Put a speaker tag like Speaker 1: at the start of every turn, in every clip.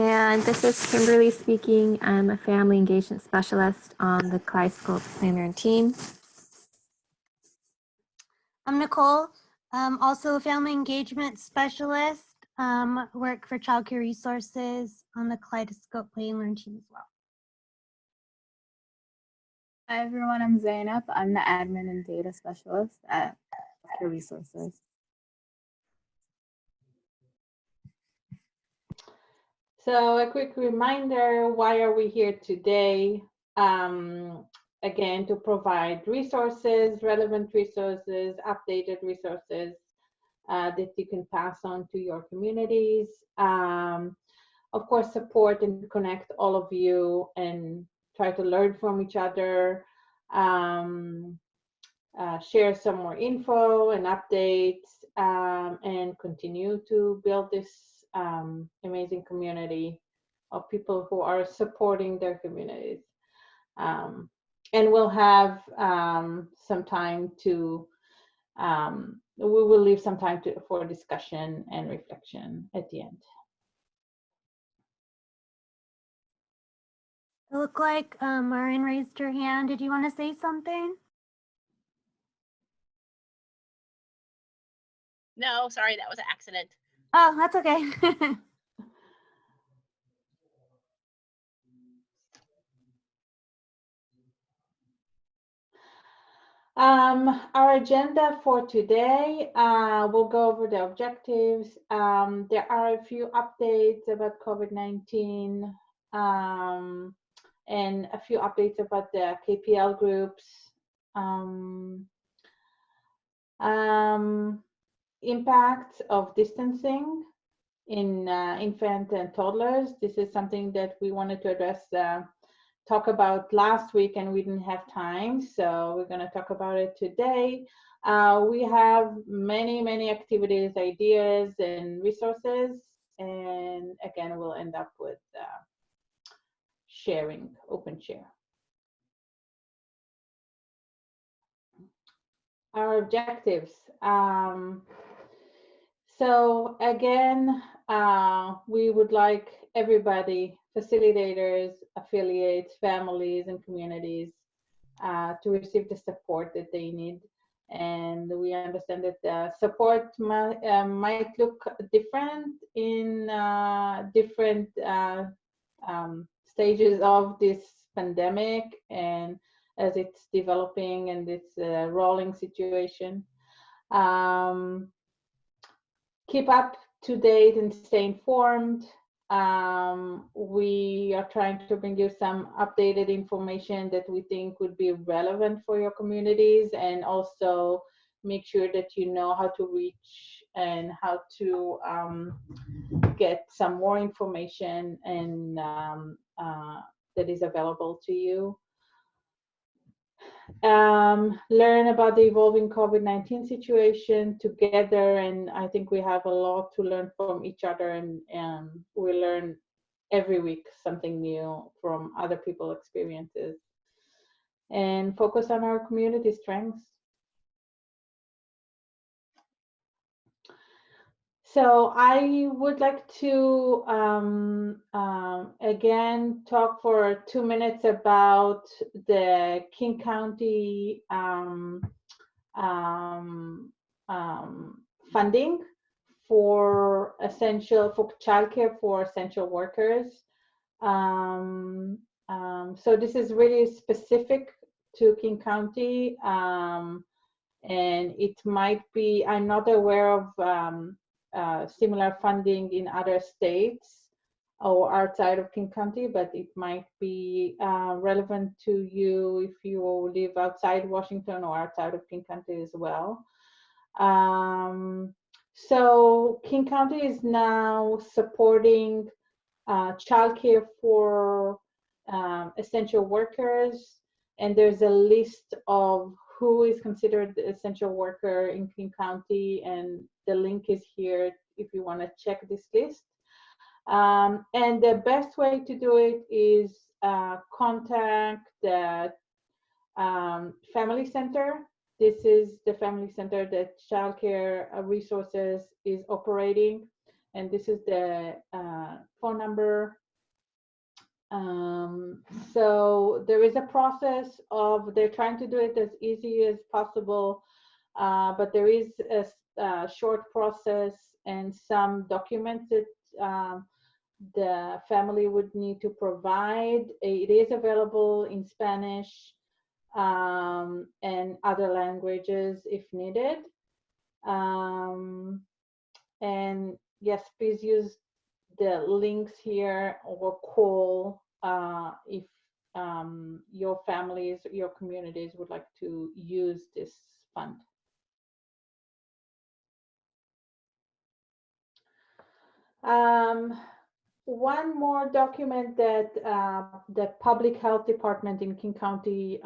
Speaker 1: And this is Kimberly speaking. I'm a family engagement specialist on the Kaleidoscope planner and team.
Speaker 2: I'm Nicole, also a family engagement specialist, work for childcare resources on the Kaleidoscope Play and Learn team as well.
Speaker 3: Hi everyone, I'm Zainab. I'm the admin and data specialist at Childcare Resources.
Speaker 4: So a quick reminder, why are we here today? Again, to provide resources, relevant resources, updated resources that you can pass on to your communities. Of course, support and connect all of you and try to learn from each other, share some more info and updates, and continue to build this amazing community of people who are supporting their communities. And we'll have some time to, we will leave some time for discussion and reflection at the end.
Speaker 2: It looked like Maureen raised her hand. Did you want to say something?
Speaker 5: No, sorry, that was an accident.
Speaker 2: Oh, that's okay.
Speaker 4: Our agenda for today, we'll go over the objectives. There are a few updates about COVID-19 and a few updates about the KPL groups. Impacts of distancing in infant and toddlers. This is something that we wanted to address, talk about last week, and we didn't have time, so we're going to talk about it today. We have many activities, ideas, and resources, and again, we'll end up with sharing, open share. Our objectives. So again, we would like everybody, facilitators, affiliates, families, and communities to receive the support that they need. And we understand that the support might look different in different stages of this pandemic and as it's developing and it's a rolling situation. Keep up to date and stay informed. We are trying to bring you some updated information that we think would be relevant for your communities, and also make sure that you know how to reach and how to get some more information and that is available to you. Learn about the evolving COVID-19 situation together, and I think we have a lot to learn from each other, and we learn every week something new from other people's experiences, and focus on our community strengths. So I would like to again talk for 2 minutes about the King County funding for childcare for essential workers. So this is really specific to King County, and it might be, I'm not aware of similar funding in other states or outside of King County, but it might be relevant to you if you live outside Washington or outside of King County as well. So King County is now supporting childcare for essential workers, and there's a list of who is considered the essential worker in King County, and the link is here if you want to check this list. And the best way to do it is contact the family center. This is the family center that Childcare Resources is operating. and this is the phone number. So there is a process of, they're trying to do it as easy as possible, but there is a short process and some documents that the family would need to provide. It is available in Spanish and other languages if needed. And yes, please use the links here or call if your families, your communities would like to use this fund. One more document that the Public Health Department in King County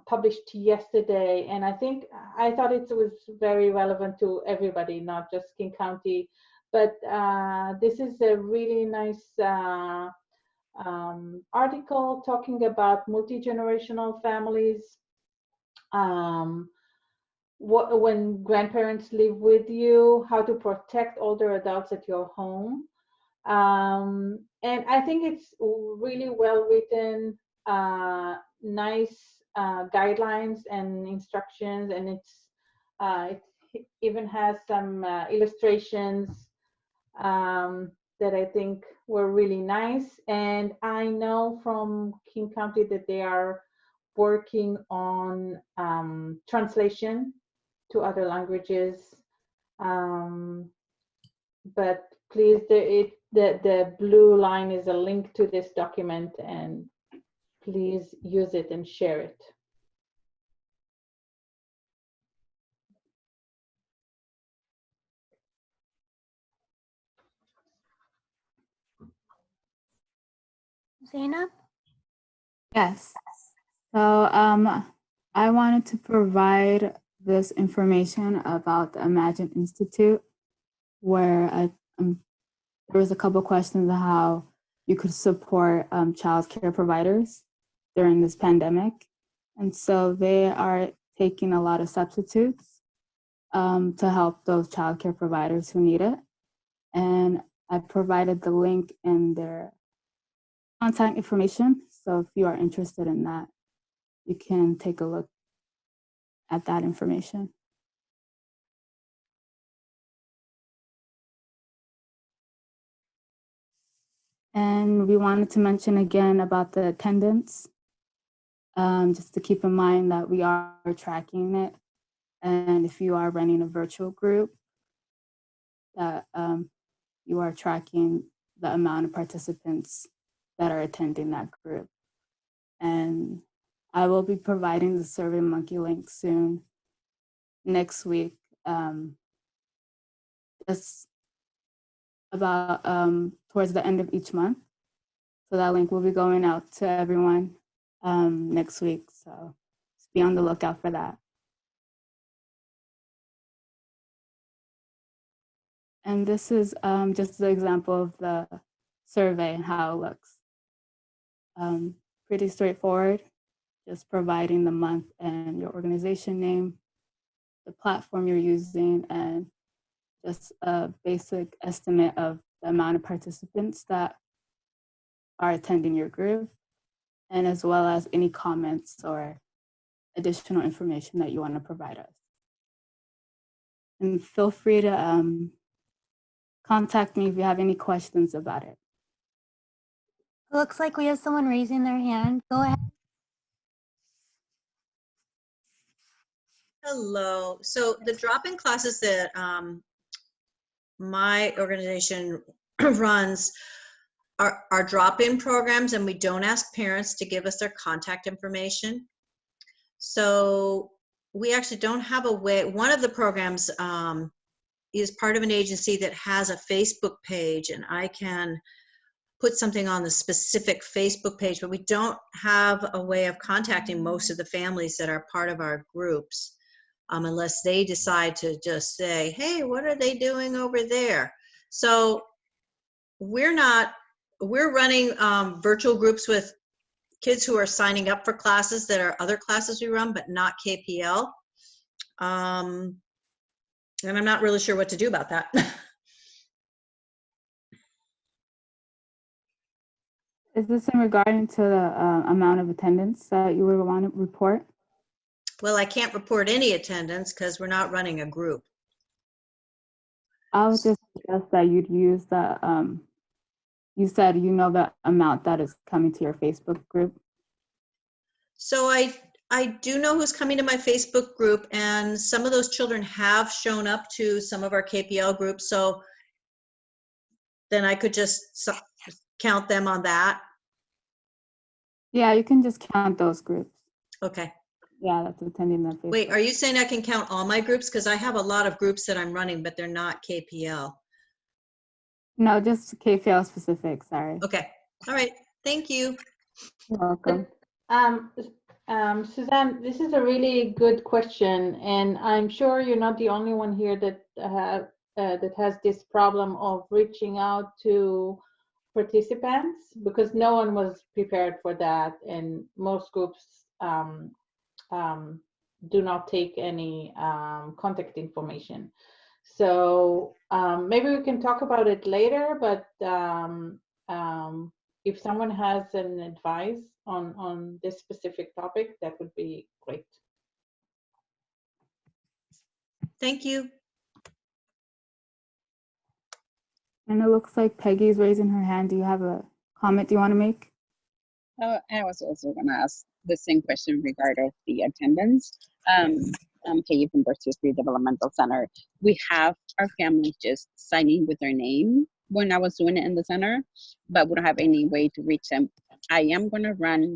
Speaker 4: published yesterday, and I thought it was very relevant to everybody, not just King County, but this is a really nice article talking about multi-generational families. When grandparents live with you, how to protect older adults at your home. And I think it's really well written, nice guidelines and instructions, and it even has some illustrations that I think were really nice. And I know from King County that they are working on translation to other languages. But please, the blue line is a link to this document, and please use it and share it.
Speaker 2: Zainab?
Speaker 3: Yes. So I wanted to provide this information about the Imagine Institute, where there was a couple questions on how you could support child care providers during this pandemic. And so they are taking a lot of substitutes to help those child care providers who need it. And I provided the link in their contact information. So if you are interested in that, you can take a look at that information. And we wanted to mention again about the attendance, just to keep in mind that we are tracking it. And if you are running a virtual group, that you are tracking the amount of participants that are attending that group. And I will be providing the SurveyMonkey link soon, next week, just about towards the end of each month. So that link will be going out to everyone next week. So just be on the lookout for that. And this is just the example of the survey and how it looks. Pretty straightforward, just providing the month and your organization name, the platform you're using, and just a basic estimate of the amount of participants that are attending your group, and as well as any comments or additional information that you want to provide us. And feel free to contact me if you have any questions about it.
Speaker 2: It looks like we have someone raising their hand. Go ahead.
Speaker 6: Hello. So the drop-in classes that my organization runs are drop-in programs, and we don't ask parents to give us their contact information. So we actually don't have a way. One of the programs is part of an agency that has a Facebook page, and I can put something on the specific Facebook page, but we don't have a way of contacting most of the families that are part of our groups. Unless they decide to just say, hey, what are they doing over there? So we're running virtual groups with kids who are signing up for classes that are other classes we run, but not KPL. And I'm not really sure what to do about that.
Speaker 3: Is this in regarding to the amount of attendance that you would want to report?
Speaker 6: Well, I can't report any attendance because we're not running a group.
Speaker 3: I would just suggest that you'd use the, you said you know the amount that is coming to your Facebook group.
Speaker 6: So I do know who's coming to my Facebook group, and some of those children have shown up to some of our KPL groups. So then I could just count them on that.
Speaker 3: Yeah, you can just count those groups.
Speaker 6: Okay.
Speaker 3: Yeah, that's attending that Facebook.
Speaker 6: Wait, are you saying I can count all my groups? Because I have a lot of groups that I'm running, but they're not KPL.
Speaker 3: No, just KPL specific, sorry.
Speaker 6: Okay. All right. Thank you.
Speaker 3: You're welcome.
Speaker 4: Suzanne, this is a really good question, and I'm sure you're not the only one here that has this problem of reaching out to participants, because no one was prepared for that, and most groups do not take any contact information. So maybe we can talk about it later, but if someone has an advice on this specific topic, that would be great.
Speaker 6: Thank you.
Speaker 3: And it looks like Peggy's raising her hand. Do you have a comment you want to make?
Speaker 7: I was also going to ask the same question regarding the attendance. I'm Peggy from Berkshire Street Developmental Center. We have our families just signing with their name when I was doing it in the center, but we don't have any way to reach them. I am going to run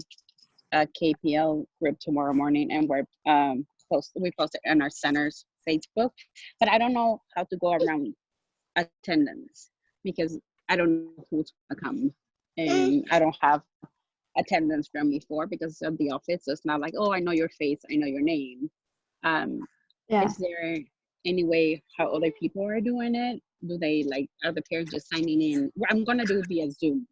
Speaker 7: a KPL group tomorrow morning, and we post it on our center's Facebook, but I don't know how to go around attendance because I don't know who's going to come, and I don't have attendance from before because of the office. So it's not like, oh, I know your face, I know your name.
Speaker 3: Yeah.
Speaker 7: Is there any way how other people are doing it? Do they are the parents just signing in? I'm gonna do it via Zoom.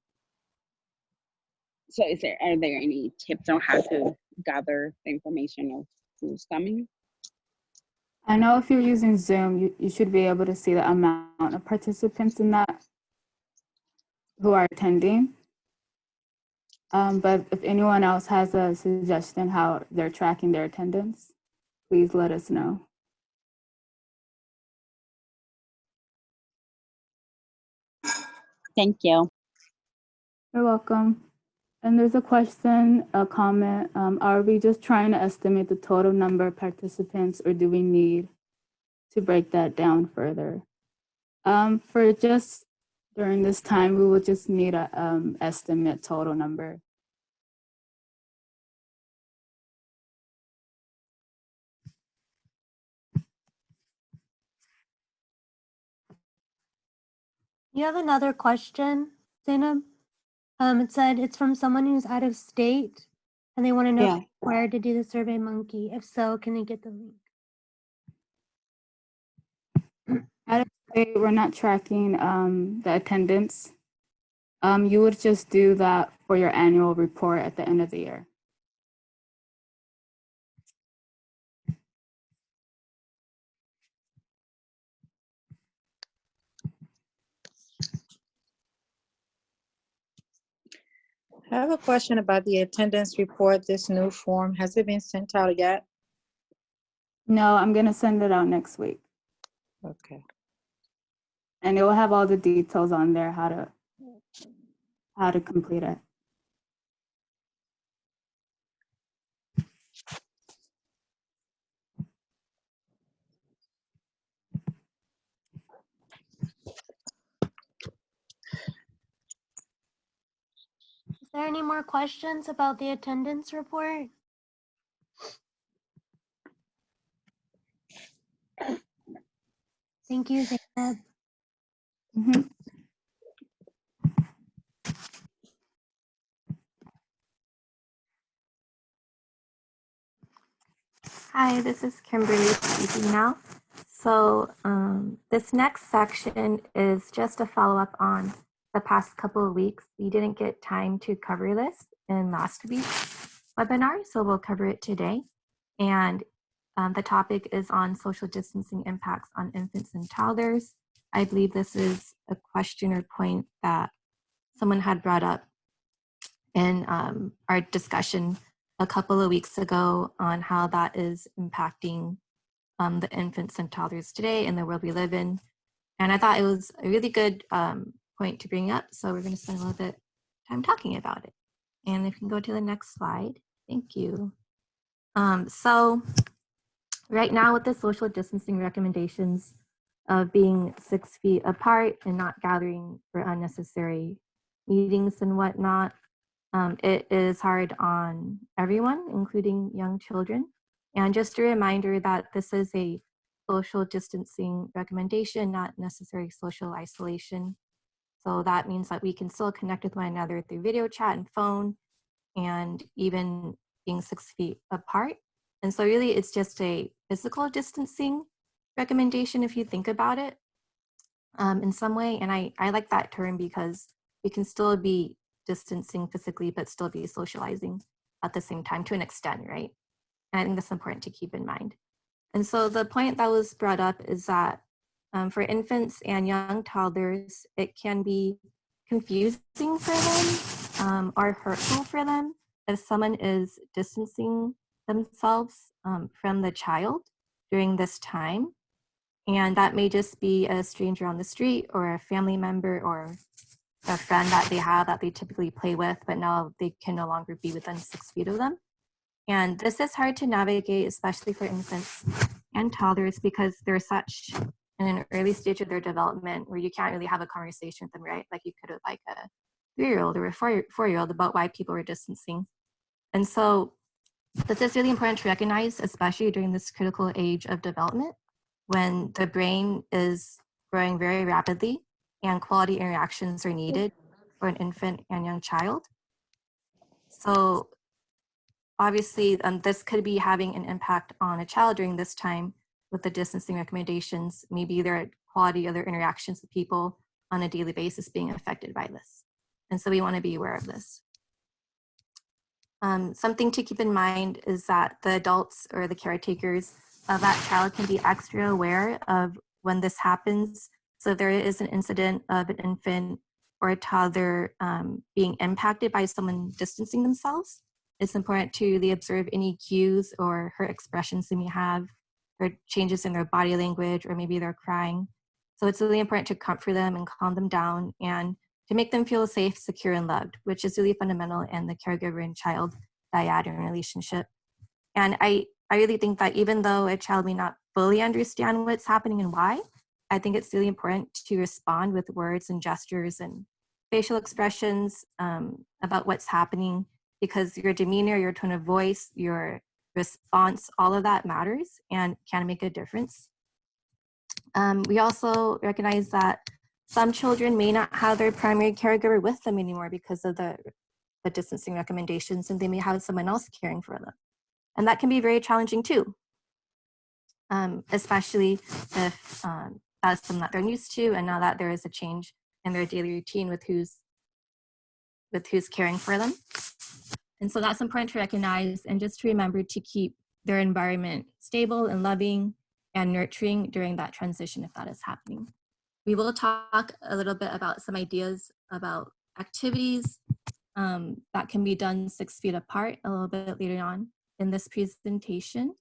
Speaker 7: So are there any tips on how to gather the information of who's coming?
Speaker 3: I know if you're using Zoom, you should be able to see the amount of participants in that who are attending. But if anyone else has a suggestion how they're tracking their attendance, please let us know.
Speaker 7: Thank you.
Speaker 3: You're welcome. And there's a question, a comment. Are we just trying to estimate the total number of participants, or do we need to break that down further? For just during this time, we will just need a estimate total number.
Speaker 2: You have another question, Zainab? It said it's from someone who's out of state and they want to know
Speaker 3: Yeah.
Speaker 2: if they're required to do the Survey Monkey. If so, can they get the link?
Speaker 3: Out of state, we're not tracking the attendance. You would just do that for your annual report at the end of the year.
Speaker 8: I have a question about the attendance report, this new form. Has it been sent out yet?
Speaker 3: No, I'm gonna send it out next week.
Speaker 8: Okay.
Speaker 3: And it will have all the details on there, how to complete it.
Speaker 2: Is there any more questions about the attendance report? Thank you, Zainab.
Speaker 3: Mhm.
Speaker 1: Hi, this is Kimberly speaking now. So this next section is just a follow-up on the past couple of weeks. We didn't get time to cover this in last week's webinar, so we'll cover it today. And the topic is on social distancing impacts on infants and toddlers. I believe this is a question or point that someone had brought up in our discussion a couple of weeks ago on how that is impacting the infants and toddlers today in the world we live in. And I thought it was a really good point to bring up. So we're going to spend a little bit of time talking about it. And if you can go to the next slide. Thank you. So right now with the social distancing recommendations of being 6 feet apart and not gathering for unnecessary meetings and whatnot, it is hard on everyone, including young children. And just a reminder that this is a social distancing recommendation, not necessarily social isolation. So that means that we can still connect with one another through video chat and phone, and even being 6 feet apart. And so really it's just a physical distancing recommendation if you think about it in some way. And I like that term because we can still be distancing physically, but still be socializing at the same time to an extent, right? And I think that's important to keep in mind. And so the point that was brought up is that for infants and young toddlers, it can be confusing for them or hurtful for them if someone is distancing themselves from the child during this time. And that may just be a stranger on the street or a family member or a friend that they have that they typically play with, but now they can no longer be within 6 feet of them. And this is hard to navigate, especially for infants and toddlers, because they're such in an early stage of their development where you can't really have a conversation with them, right? Like you could have like a 3-year-old or a 4-year-old about why people are distancing. And so this is really important to recognize, especially during this critical age of development when the brain is growing very rapidly and quality interactions are needed for an infant and young child. So obviously, this could be having an impact on a child during this time with the distancing recommendations, maybe their quality of their interactions with people on a daily basis being affected by this. And so we want to be aware of this. Something to keep in mind is that the adults or the caretakers of that child can be extra aware of when this happens. So if there is an incident of an infant or a toddler being impacted by someone distancing themselves, it's important to really observe any cues or hurt expressions they may have, or changes in their body language, or maybe they're crying. So it's really important to comfort them and calm them down and to make them feel safe, secure, and loved, which is really fundamental in the caregiver and child dyad relationship. And I really think that even though a child may not fully understand what's happening and why, I think it's really important to respond with words and gestures and facial expressions about what's happening, because your demeanor, your tone of voice, your response, all of that matters and can make a difference. We also recognize that some children may not have their primary caregiver with them anymore because of the distancing recommendations, and they may have someone else caring for them. And that can be very challenging too, especially if that's something that they're used to, and now that there is a change in their daily routine with who's caring for them. And so that's important to recognize, and just to remember to keep their environment stable and loving and nurturing during that transition if that is happening. We will talk a little bit about some ideas about activities that can be done 6 feet apart a little bit later on in this presentation.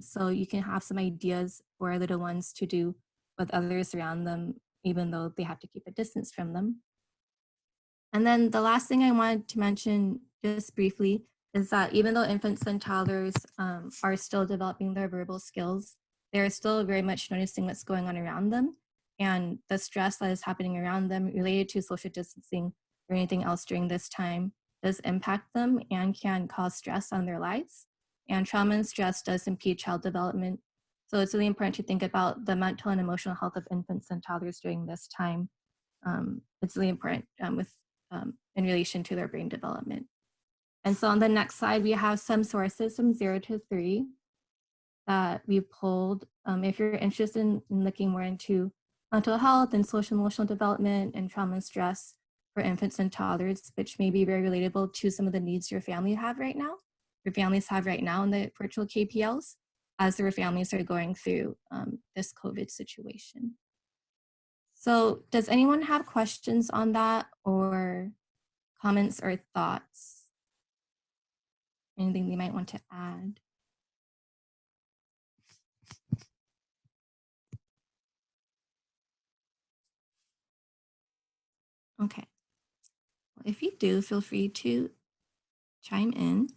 Speaker 1: So you can have some ideas for little ones to do with others around them, even though they have to keep a distance from them. And then the last thing I wanted to mention just briefly is that even though infants and toddlers are still developing their verbal skills, they're still very much noticing what's going on around them, and the stress that is happening around them related to social distancing or anything else during this time does impact them and can cause stress on their lives. And trauma and stress does impede child development. So it's really important to think about the mental and emotional health of infants and toddlers during this time. It's really important in relation to their brain development. And so on the next slide, we have some sources from 0 to 3 that we pulled. If you're interested in looking more into mental health and social emotional development and trauma and stress for infants and toddlers, which may be very relatable to some of the needs your families have right now in the virtual KPLs, as their families are going through this COVID situation. So does anyone have questions on that or comments or thoughts? Anything they might want to add? Okay. Well, if you do, feel free to chime in.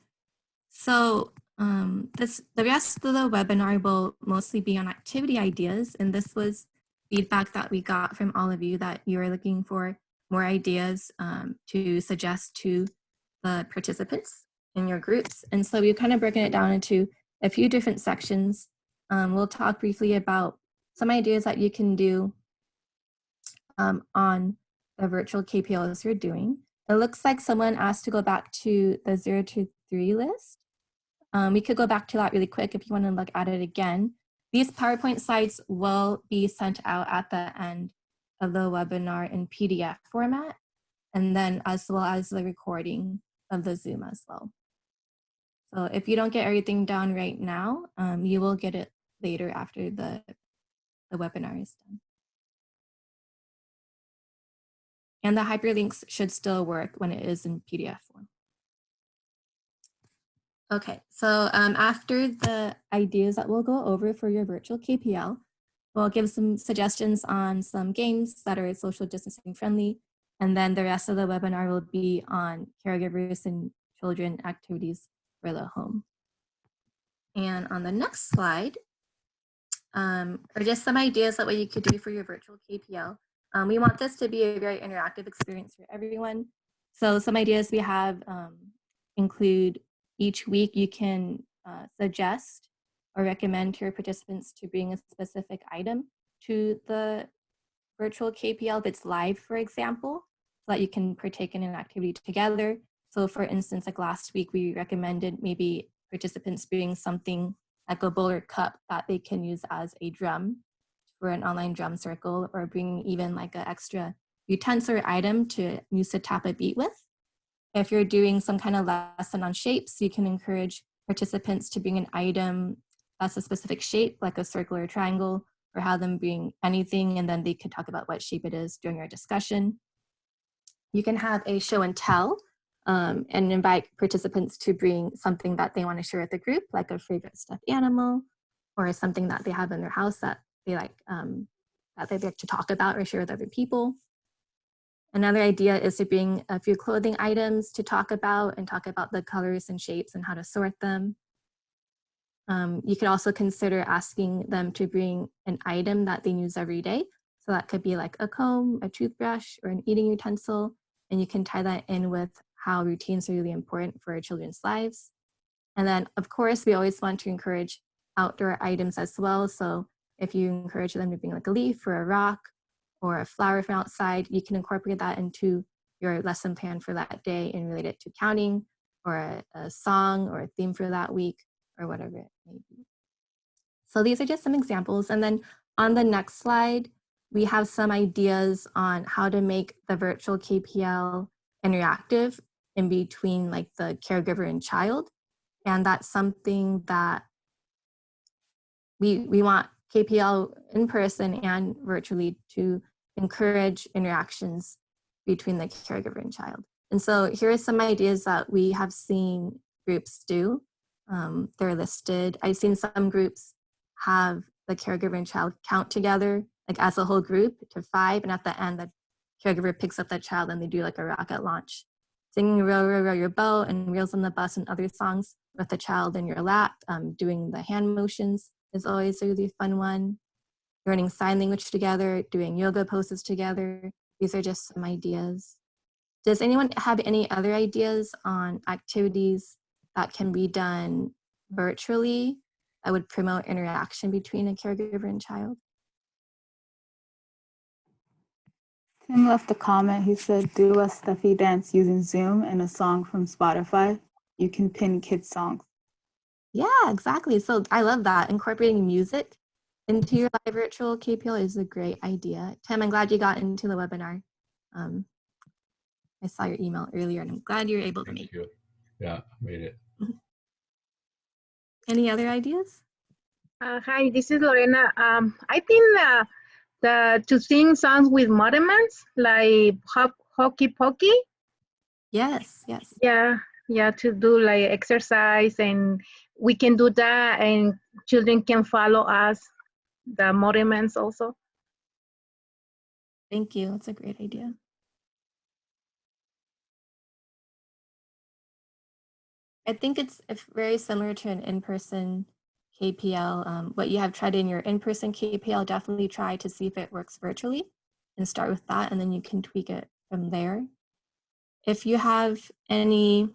Speaker 1: So the rest of the webinar will mostly be on activity ideas, and this was feedback that we got from all of you that you are looking for more ideas to suggest to the participants in your groups. And so we've kind of broken it down into a few different sections. We'll talk briefly about some ideas that you can do on the virtual KPLs you're doing. It looks like someone asked to go back to the 0 to 3 list. We could go back to that really quick if you want to look at it again. These PowerPoint slides will be sent out at the end of the webinar in PDF format, and then as well as the recording of the Zoom as well. So if you don't get everything down right now, you will get it later after the webinar is done. And the hyperlinks should still work when it is in PDF form. Okay, so after the ideas that we'll go over for your virtual KPL, we'll give some suggestions on some games that are social distancing friendly, and then the rest of the webinar will be on caregivers and children activities for the home. And on the next slide are just some ideas that what you could do for your virtual KPL. We want this to be a very interactive experience for everyone. So some ideas we have include each week you can suggest or recommend to your participants to bring a specific item to the virtual KPL that's live, for example, so that you can partake in an activity together. So for instance, like last week, we recommended maybe participants bring something like a bowl or cup that they can use as a drum for an online drum circle, or bring even like an extra utensil or item to use to tap a beat with. If you're doing some kind of lesson on shapes, you can encourage participants to bring an item that's a specific shape, like a circle or a triangle, or have them bring anything, and then they could talk about what shape it is during your discussion. You can have a show and tell and invite participants to bring something that they want to share with the group, like a favorite stuffed animal, or something that they have in their house that they like to talk about or share with other people. Another idea is to bring a few clothing items to talk about and talk about the colors and shapes and how to sort them. You could also consider asking them to bring an item that they use every day. So that could be like a comb, a toothbrush, or an eating utensil. And you can tie that in with how routines are really important for our children's lives. And then, of course, we always want to encourage outdoor items as well. So if you encourage them to bring like a leaf or a rock or a flower from outside, you can incorporate that into your lesson plan for that day and relate it to counting or a song or a theme for that week or whatever it may be. So these are just some examples. And then on the next slide, we have some ideas on how to make the virtual KPL interactive in between like the caregiver and child. And that's something that we want KPL in person and virtually to encourage interactions between the caregiver and child. And so here are some ideas that we have seen groups do. They're listed. I've seen some groups have the caregiver and child count together, like as a whole group to 5, and at the end, the caregiver picks up that child and they do like a rocket launch. Singing Row, Row, Row Your Boat and Wheels on the Bus and other songs with the child in your lap, doing the hand motions is always a really fun one. Learning sign language together, doing yoga poses together. These are just some ideas. Does anyone have any other ideas on activities that can be done virtually that would promote interaction between a caregiver and child?
Speaker 3: Tim left a comment. He said, do a stuffy dance using Zoom and a song from Spotify. You can pin kids' songs.
Speaker 1: Yeah, exactly. So I love that. Incorporating music into your live virtual KPL is a great idea. Tim, I'm glad you got into the webinar. I saw your email earlier and I'm glad you were able to make it.
Speaker 9: Yeah, made it.
Speaker 1: Any other ideas?
Speaker 10: Hi, this is Lorena. I think to sing songs with movements like Hockey Pokey,
Speaker 1: Yes, yes.
Speaker 10: Yeah, to do like exercise, and we can do that, and children can follow us, the movements also.
Speaker 1: Thank you. That's a great idea. I think it's very similar to an in-person KPL. What you have tried in your in-person KPL, definitely try to see if it works virtually and start with that, and then you can tweak it from there. If you have any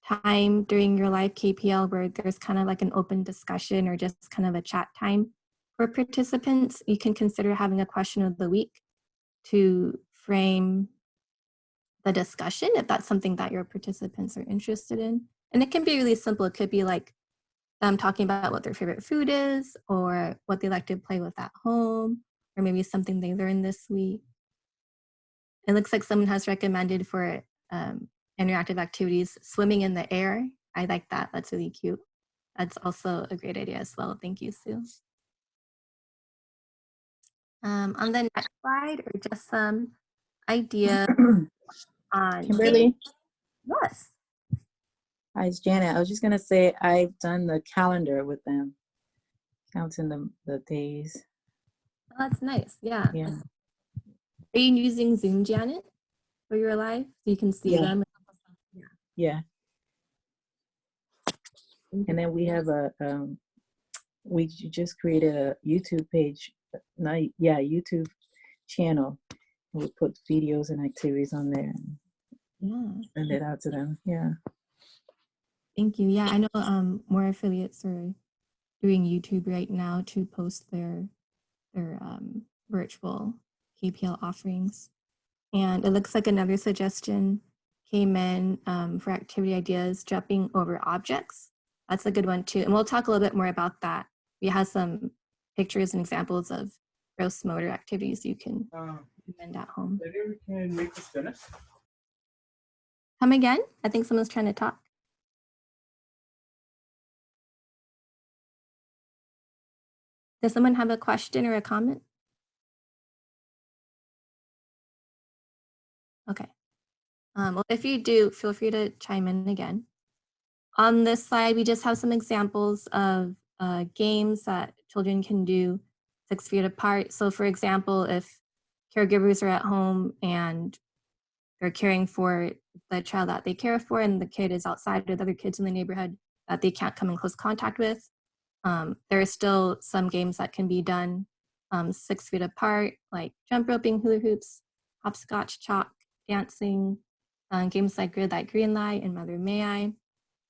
Speaker 1: time during your live KPL where there's kind of like an open discussion or just kind of a chat time for participants, you can consider having a question of the week to frame the discussion if that's something that your participants are interested in. And it can be really simple. It could be like them talking about what their favorite food is, or what they like to play with at home, or maybe something they learned this week. It looks like someone has recommended for interactive activities, swimming in the air. I like that. That's really cute. That's also a great idea as well. Thank you, Sue. On the next slide are just some ideas on
Speaker 8: Kimberly,
Speaker 1: yes.
Speaker 8: hi, it's Janet. I was just gonna say I've done the calendar with them, counting the days.
Speaker 1: Oh, that's nice. Yeah.
Speaker 8: Yeah.
Speaker 1: Are you using Zoom, Janet, for your live so you can see
Speaker 8: Yeah.
Speaker 1: them?
Speaker 8: Yeah. And then we have we just created a YouTube page, YouTube channel. We put videos and activities on there and send it out to them. Yeah.
Speaker 1: Thank you. Yeah, I know more affiliates are doing YouTube right now to post their virtual KPL offerings. And it looks like another suggestion came in for activity ideas, jumping over objects. That's a good one too. And we'll talk a little bit more about that. We have some pictures and examples of gross motor activities you can recommend at home. Come again? I think someone's trying to talk. Does someone have a question or a comment? Okay. Well, if you do, feel free to chime in again. On this slide, we just have some examples of games that children can do 6 feet apart. So for example, if caregivers are at home and they're caring for the child that they care for and the kid is outside with other kids in the neighborhood that they can't come in close contact with, there are still some games that can be done 6 feet apart, like jump roping, hula hoops, hopscotch, chalk, dancing, games like Grid Light, Green Light, and Mother May I.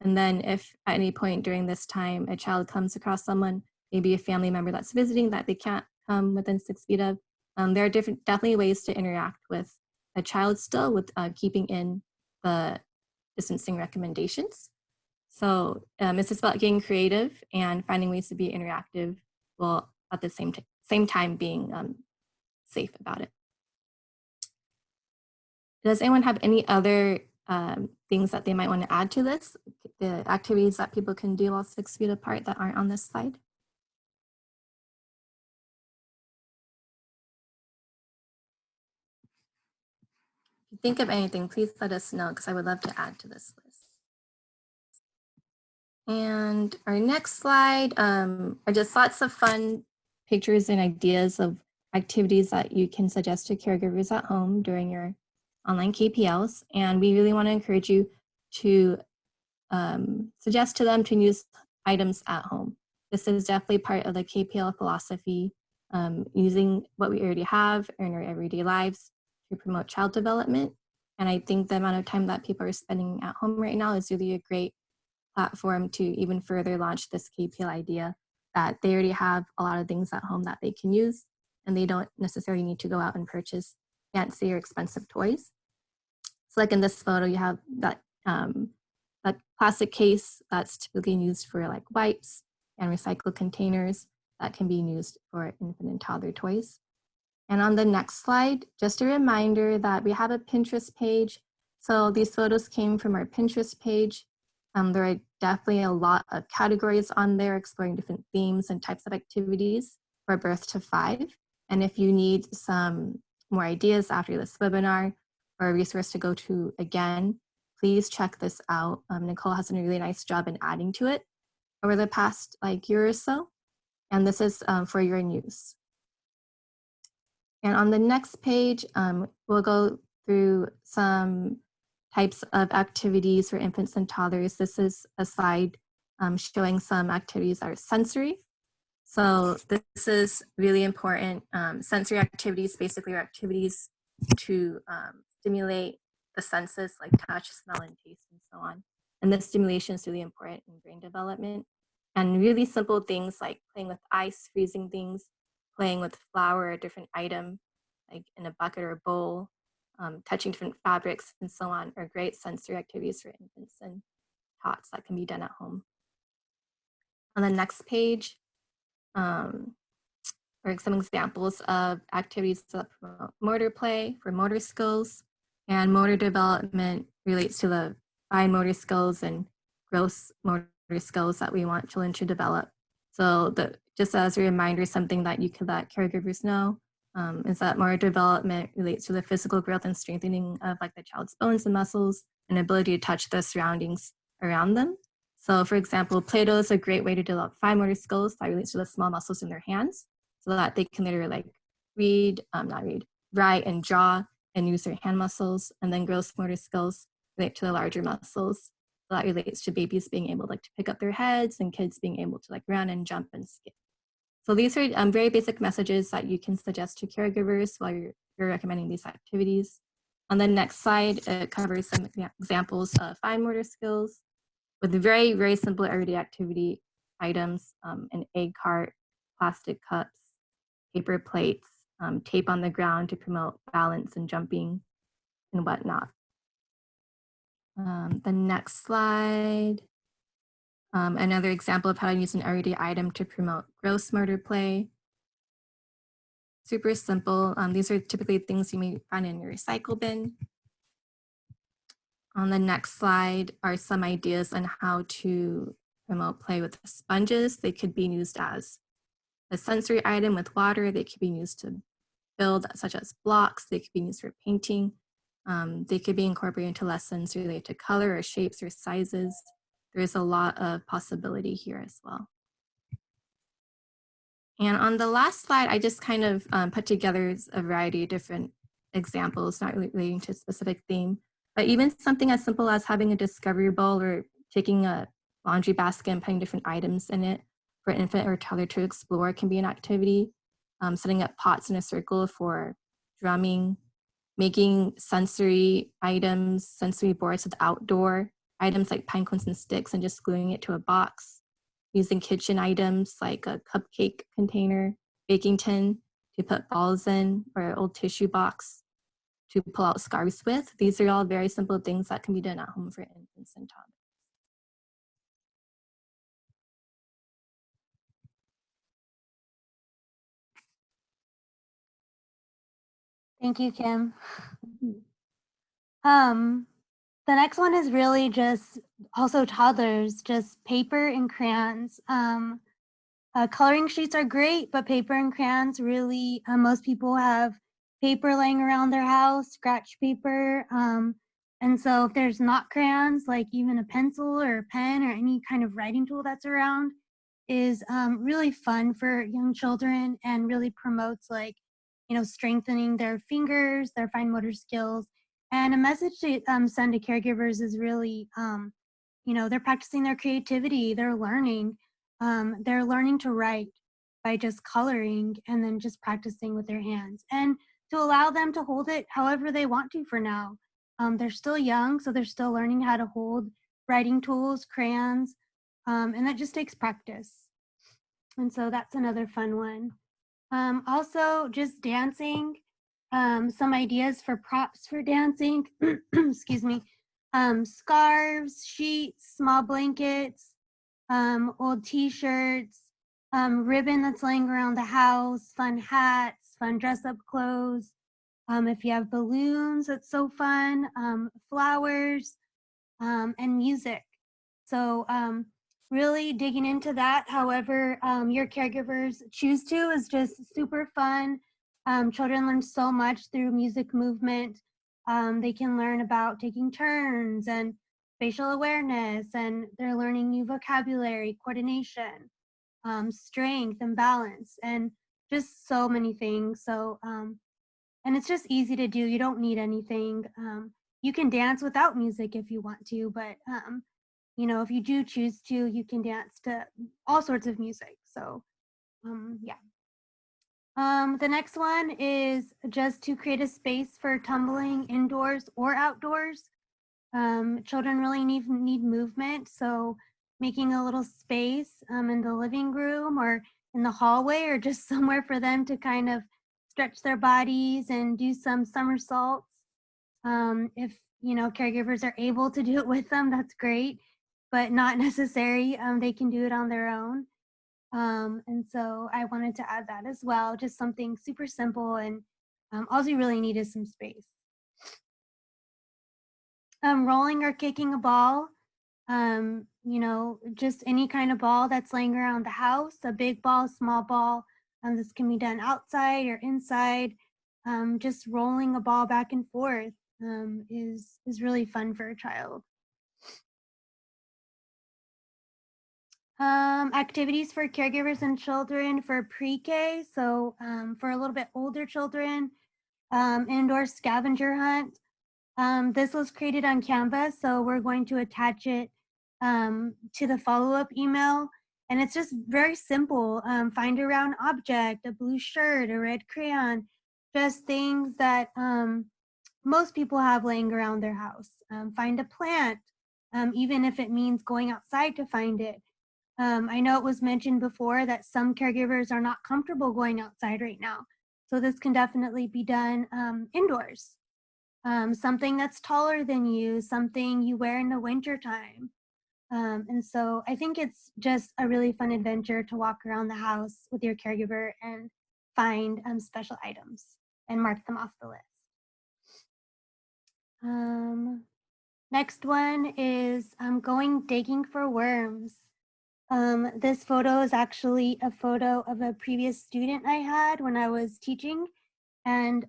Speaker 1: And then if at any point during this time a child comes across someone, maybe a family member that's visiting that they can't come within 6 feet of, there are definitely ways to interact with a child still with keeping in the distancing recommendations. So it's just about getting creative and finding ways to be interactive while at the same time being safe about it. Does anyone have any other things that they might want to add to this? The activities that people can do while 6 feet apart that aren't on this slide? If you think of anything, please let us know because I would love to add to this list. And our next slide are just lots of fun pictures and ideas of activities that you can suggest to caregivers at home during your online KPLs. And we really want to encourage you to suggest to them to use items at home. This is definitely part of the KPL philosophy, using what we already have in our everyday lives to promote child development. And I think the amount of time that people are spending at home right now is really a great platform to even further launch this KPL idea that they already have a lot of things at home that they can use and they don't necessarily need to go out and purchase fancy or expensive toys. So like in this photo, you have that plastic case that's typically used for like wipes and recycled containers that can be used for infant and toddler toys. And on the next slide, just a reminder that we have a Pinterest page. So these photos came from our Pinterest page. There are definitely a lot of categories on there exploring different themes and types of activities for birth to 5. And if you need some more ideas after this webinar or a resource to go to again, please check this out. Nicole has done a really nice job in adding to it over the past year or so. And this is for your use. And on the next page, we'll go through some types of activities for infants and toddlers. This is a slide showing some activities that are sensory. So this is really important. Sensory activities basically are activities to stimulate the senses like touch, smell, and taste, and so on. And this stimulation is really important in brain development. And really simple things like playing with ice, freezing things, playing with flour or a different item, like in a bucket or a bowl, touching different fabrics, and so on, are great sensory activities for infants and tots that can be done at home. On the next page, are some examples of activities that promote motor play for motor skills, and motor development relates to the fine motor skills and gross motor skills that we want children to develop. So just as a reminder, something that you could let caregivers know is that motor development relates to the physical growth and strengthening of the child's bones and muscles and ability to touch the surroundings around them. So for example, Play-Doh is a great way to develop fine motor skills that relates to the small muscles in their hands so that they can later write and draw and use their hand muscles. And then gross motor skills relate to the larger muscles. So that relates to babies being able to pick up their heads and kids being able to run and jump and skip. So these are very basic messages that you can suggest to caregivers while you're recommending these activities. On the next slide, it covers some examples of fine motor skills with very, very simple everyday activity items, an egg cart, plastic cups, paper plates, tape on the ground to promote balance and jumping and whatnot. The next slide, another example of how to use an everyday item to promote gross motor play. Super simple. These are typically things you may find in your recycle bin. On the next slide are some ideas on how to promote play with sponges. They could be used as a sensory item with water. They could be used to build, such as blocks. They could be used for painting. They could be incorporated into lessons related to color or shapes or sizes. There's a lot of possibility here as well. And on the last slide, I just kind of put together a variety of different examples, not really relating to a specific theme, but even something as simple as having a discovery bowl or taking a laundry basket and putting different items in it for an infant or toddler to explore can be an activity. Setting up pots in a circle for drumming, making sensory items, sensory boards with outdoor items like pine cones and sticks and just gluing it to a box. Using kitchen items like a cupcake container, baking tin to put balls in, or an old tissue box to pull out scarves with. These are all very simple things that can be done at home for infants and toddlers.
Speaker 2: Thank you, Kim. The next one is really just also toddlers, just paper and crayons. Coloring sheets are great, but paper and crayons really, most people have paper laying around their house, scratch paper. And so if there's not crayons, like even a pencil or a pen or any kind of writing tool that's around is really fun for young children and really promotes strengthening their fingers, their fine motor skills. And a message to send to caregivers is really, they're practicing their creativity, they're learning to write by just coloring and then just practicing with their hands, and to allow them to hold it however they want to for now. They're still young, so they're still learning how to hold writing tools, crayons, and that just takes practice. And so that's another fun one. Also, just dancing, some ideas for props for dancing, excuse me, scarves, sheets, small blankets, old t-shirts, ribbon that's laying around the house, fun hats, fun dress-up clothes. If you have balloons, that's so fun, flowers, and music. So really digging into that, however your caregivers choose to, is just super fun. Children learn so much through music movement. They can learn about taking turns and spatial awareness, and they're learning new vocabulary, coordination, strength and balance, and just so many things. So, and it's just easy to do. You don't need anything. You can dance without music if you want to, but you know, if you do choose to, you can dance to all sorts of music. So, yeah. The next one is just to create a space for tumbling indoors or outdoors. Children really need movement, so making a little space in the living room or in the hallway or just somewhere for them to kind of stretch their bodies and do some somersaults. If you know caregivers are able to do it with them, that's great, but not necessary. They can do it on their own. And so I wanted to add that as well, just something super simple, and all you really need is some space. Rolling or kicking a ball, you know, just any kind of ball that's laying around the house, a big ball, small ball. This can be done outside or inside. Just rolling a ball back and forth is really fun for a child. Activities for caregivers and children for pre-K. So for a little bit older children, indoor scavenger hunt. This was created on Canva, so we're going to attach it to the follow-up email. And it's just very simple. Find a round object, a blue shirt, a red crayon, just things that most people have laying around their house. Find a plant, even if it means going outside to find it. I know it was mentioned before that some caregivers are not comfortable going outside right now. So this can definitely be done indoors. Something that's taller than you, something you wear in the winter time. And so I think it's just a really fun adventure to walk around the house with your caregiver and find special items and mark them off the list. Next one is going digging for worms. This photo is actually a photo of a previous student I had when I was teaching, and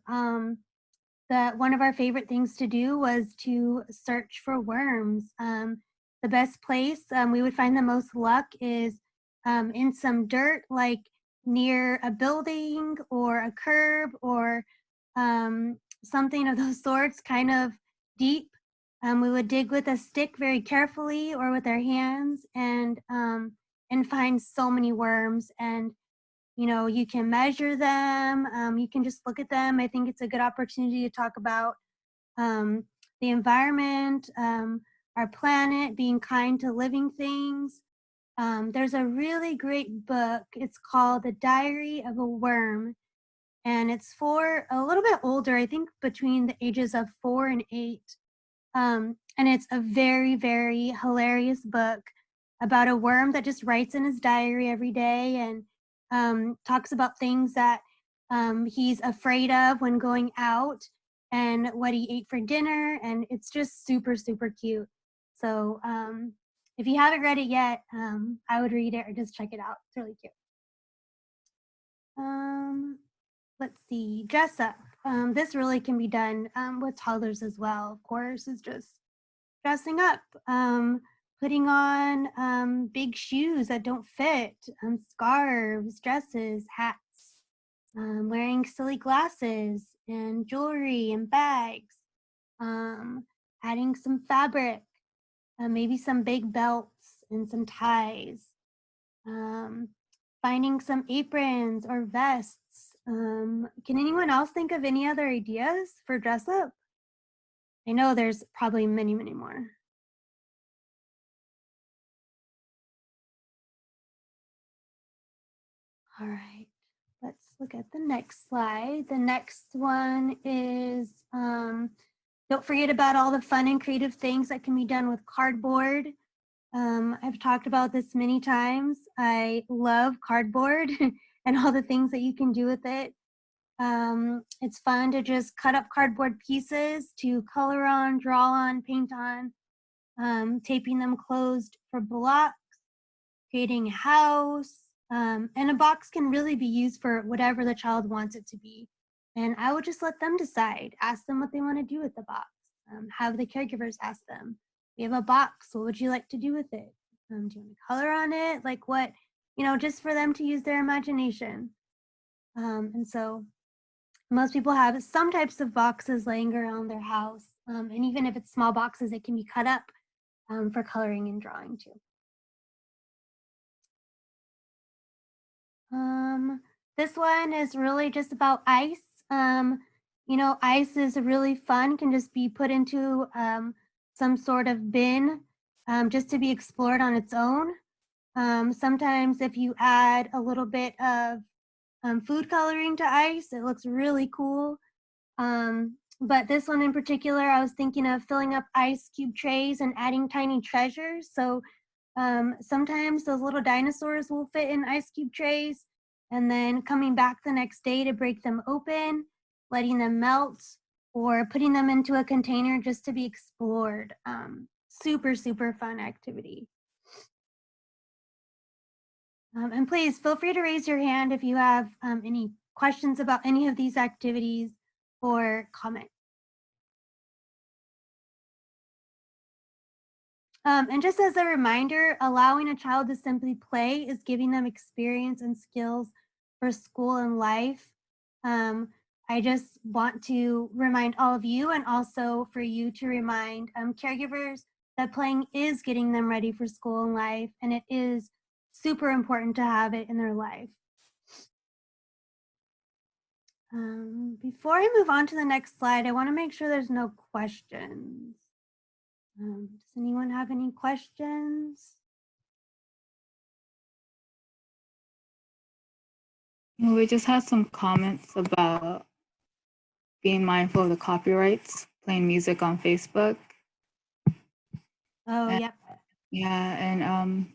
Speaker 2: that one of our favorite things to do was to search for worms. The best place we would find the most luck is in some dirt, like near a building or a curb or something of those sorts, kind of deep. We would dig with a stick very carefully or with our hands and find so many worms. And you know, you can measure them, you can just look at them. I think it's a good opportunity to talk about the environment, our planet, being kind to living things. There's a really great book. It's called The Diary of a Worm, and it's for a little bit older, I think between the ages of 4 and 8. And it's a very, very hilarious book about a worm that just writes in his diary every day and talks about things that he's afraid of when going out and what he ate for dinner. And it's just super, super cute. So if you haven't read it yet, I would read it or just check it out. It's really cute. Let's see, dress up. This really can be done with toddlers as well, of course, is just dressing up, putting on big shoes that don't fit, scarves, dresses, hats, wearing silly glasses and jewelry and bags, adding some fabric, maybe some big belts and some ties, finding some aprons or vests. Can anyone else think of any other ideas for dress up? I know there's probably many, many more. All right, let's look at the next slide. The next one is, don't forget about all the fun and creative things that can be done with cardboard. I've talked about this many times. I love cardboard and all the things that you can do with it. It's fun to just cut up cardboard pieces to color on, draw on, paint on, taping them closed for blocks, creating a house, and a box can really be used for whatever the child wants it to be. And I would just let them decide, ask them what they want to do with the box. Have the caregivers ask them, we have a box, what would you like to do with it? Do you want to color on it? Like what, just for them to use their imagination. And so most people have some types of boxes laying around their house. And even if it's small boxes, it can be cut up for coloring and drawing too. This one is really just about ice. Ice is really fun, can just be put into some sort of bin just to be explored on its own. Sometimes if you add a little bit of food coloring to ice, it looks really cool. But this one in particular, I was thinking of filling up ice cube trays and adding tiny treasures. So sometimes those little dinosaurs will fit in ice cube trays, and then coming back the next day to break them open, letting them melt, or putting them into a container just to be explored. Super, super fun activity. And please feel free to raise your hand if you have any questions about any of these activities or comment. And just as a reminder, allowing a child to simply play is giving them experience and skills for school and life. I just want to remind all of you, and also for you to remind caregivers, that playing is getting them ready for school and life, and it is super important to have it in their life. Before I move on to the next slide, I want to make sure there's no questions. Does anyone have any questions?
Speaker 3: We just had some comments about being mindful of the copyrights, playing music on Facebook.
Speaker 2: Oh, yep.
Speaker 3: Yeah, and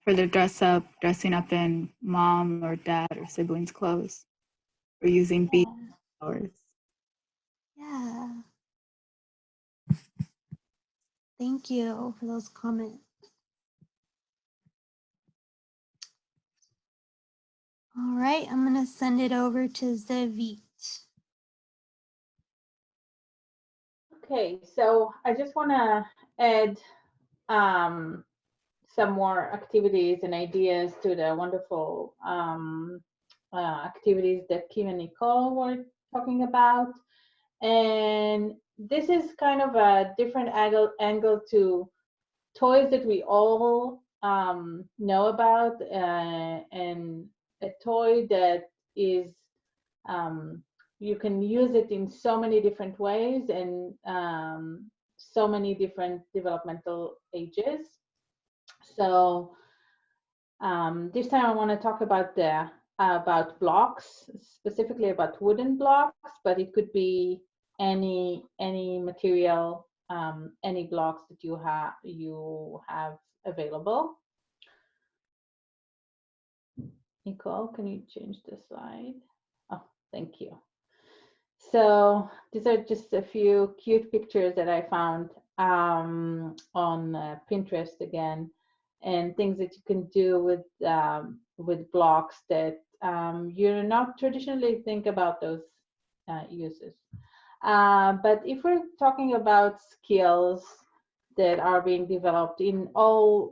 Speaker 3: for the dressing up in mom or dad or siblings' clothes, or using beat flowers.
Speaker 2: Yeah. Thank you for those comments. All right, I'm gonna send it over to Zevit.
Speaker 4: Okay, so I just want to add some more activities and ideas to the wonderful activities that Kim and Nicole were talking about. And this is kind of a different angle to toys that we all know about, and a toy that is you can use it in so many different ways and so many different developmental ages. So this time I want to talk about blocks, specifically about wooden blocks, but it could be any material, any blocks that you have available. Nicole, can you change the slide? Oh, thank you. So these are just a few cute pictures that I found on Pinterest again, and things that you can do with blocks that you're not traditionally think about those uses. But if we're talking about skills that are being developed in all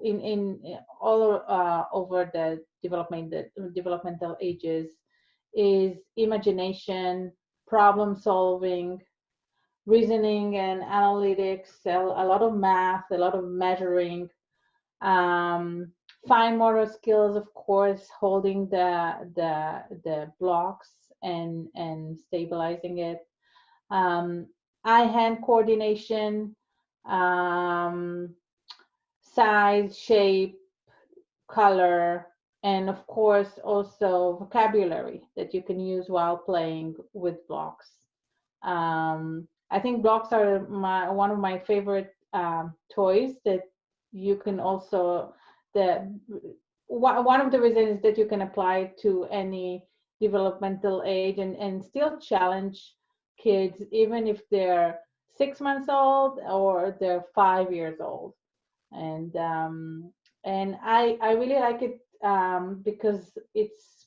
Speaker 4: over the developmental ages, is imagination, problem solving, reasoning and analytics, a lot of math, a lot of measuring, fine motor skills, of course, holding the blocks and stabilizing it, eye-hand coordination, size, shape, color, and of course also vocabulary that you can use while playing with blocks. I think blocks are one of my favorite toys that you can also, one of the reasons that you can apply to any developmental age and still challenge kids, even if they're 6 months old or they're 5 years old. And I really like it because it's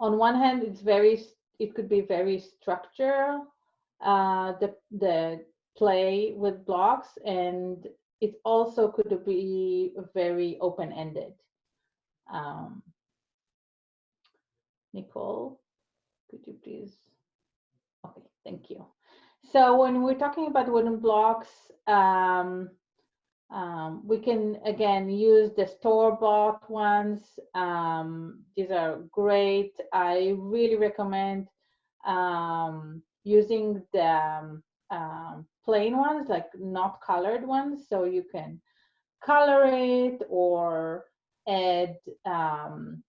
Speaker 4: on one hand, it could be very structural, the play with blocks, and it also could be very open-ended. Nicole, could you please? Okay, thank you. So when we're talking about wooden blocks, we can again use the store-bought ones. These are great. I really recommend using the plain ones, like not colored ones, so you can color it or add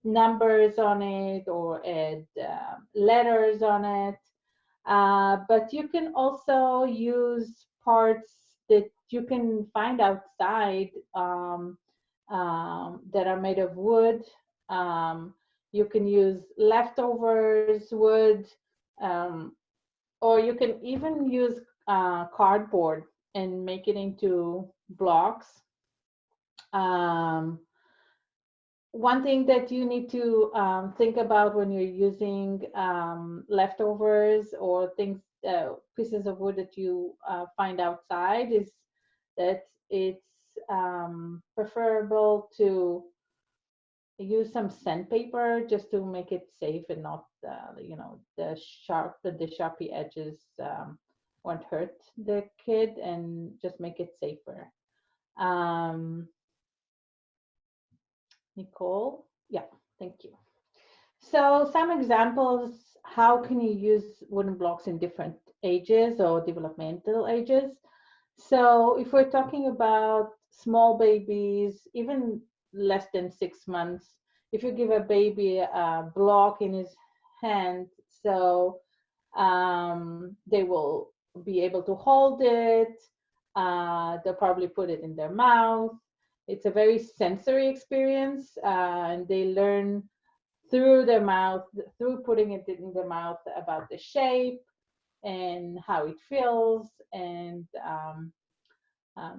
Speaker 4: numbers on it or add letters on it. But you can also use parts that you can find outside that are made of wood. You can use leftovers wood, or you can even use cardboard and make it into blocks. One thing that you need to think about when you're using leftovers or things, pieces of wood that you find outside, is that it's preferable to use some sandpaper just to make it safe and not, the sharpie edges won't hurt the kid, and just make it safer. Nicole, yeah, thank you. So some examples, how can you use wooden blocks in different ages or developmental ages? So if we're talking about small babies, even less than 6 months, if you give a baby a block in his hand, so they will be able to hold it, they'll probably put it in their mouth. It's a very sensory experience, and they learn through their mouth, through putting it in their mouth, about the shape and how it feels. And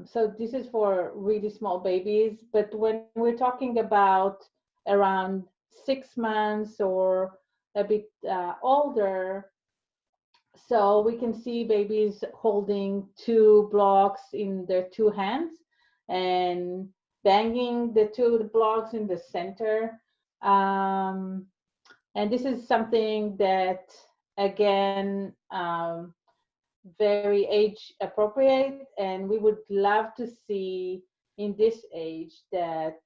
Speaker 4: so this is for really small babies. But when we're talking about around 6 months or a bit older, so we can see babies holding 2 blocks in their 2 hands and banging the 2 blocks in the center. And this is something that, again, very age appropriate, and we would love to see in this age that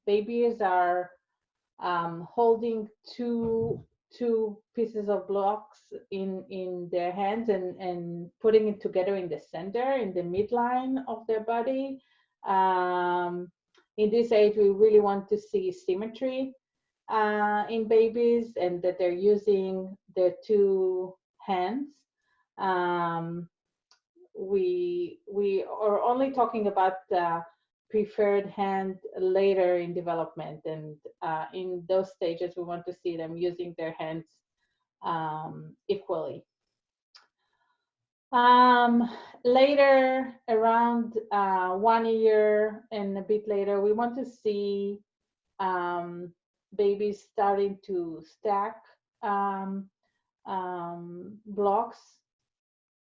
Speaker 4: babies are holding two pieces of blocks in their hands and putting it together in the center, in the midline of their body. In this age, we really want to see symmetry in babies, and that they're using their 2 hands. We are only talking about the preferred hand later in development, and in those stages, we want to see them using their hands equally. Later, around 1 year and a bit later, we want to see babies starting to stack blocks.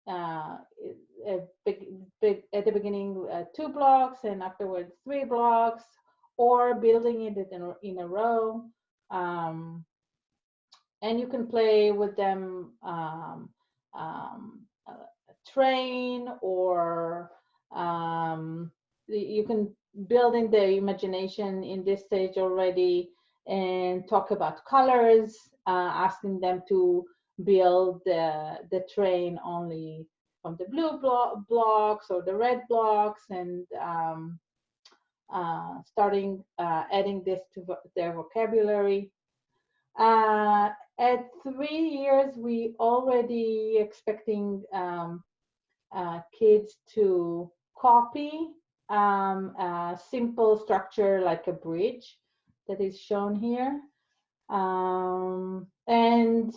Speaker 4: At the beginning, 2 blocks, and afterwards 3 blocks, or building it in a row. And you can play with them, train, or you can build in the imagination in this stage already and talk about colors, asking them to build the train only from the blue blocks or the red blocks, and starting adding this to their vocabulary. At 3 years, we already expecting kids to copy a simple structure like a bridge that is shown here. And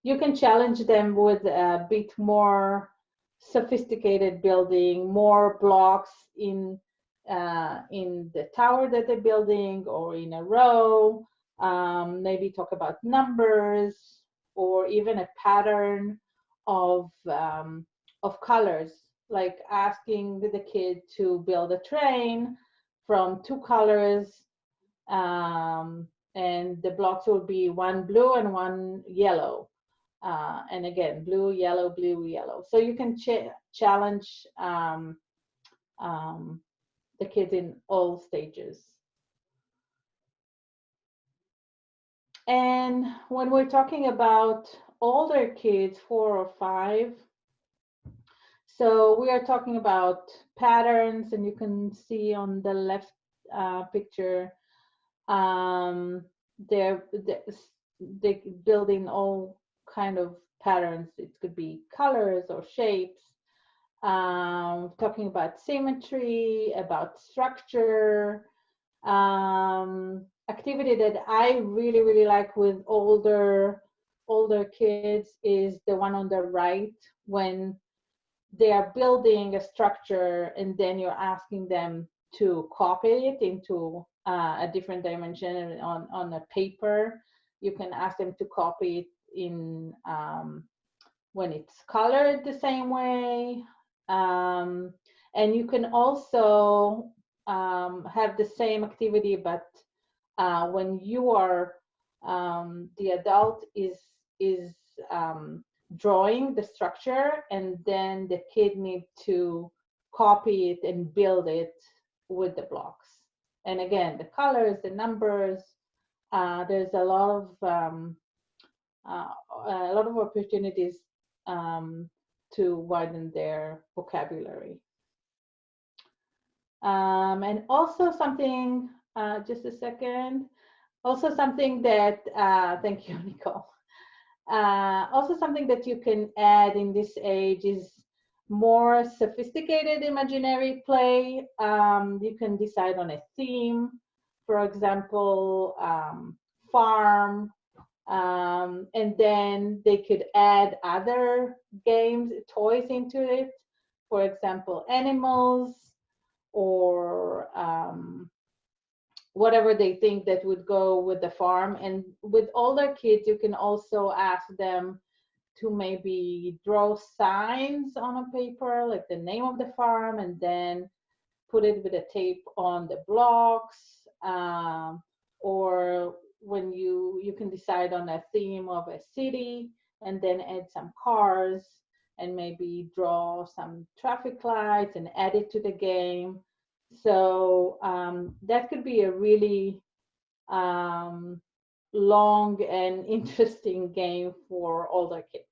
Speaker 4: you can challenge them with a bit more sophisticated building, more blocks in the tower that they're building, or in a row, maybe talk about numbers or even a pattern of colors, like asking the kid to build a train from 2 colors, and the blocks will be 1 blue and 1 yellow. And again, blue, yellow, blue, yellow. So you can challenge the kids in all stages. And when we're talking about older kids, 4 or 5, so we are talking about patterns, and you can see on the left picture, they're building all kind of patterns. It could be colors or shapes, talking about symmetry, about structure. Activity that I really, really like with older kids is the one on the right, when they are building a structure and then you're asking them to copy it into a different dimension on a paper. You can ask them to copy it in when it's colored the same way. And you can also have the same activity, but when you are the adult is drawing the structure, and then the kid needs to copy it and build it with the blocks. And again, the colors, the numbers, there's a lot of opportunities to widen their vocabulary. And also something, just a second, also something that, thank you, Nicole. Also something that you can add in this age is more sophisticated imaginary play. You can decide on a theme, for example, farm, and then they could add other games, toys into it, for example, animals, or whatever they think that would go with the farm. And with older kids, you can also ask them to maybe draw signs on a paper, like the name of the farm, and then put it with a tape on the blocks. Or when you can decide on a theme of a city, and then add some cars, and maybe draw some traffic lights and add it to the game. So that could be a really long and interesting game for older kids.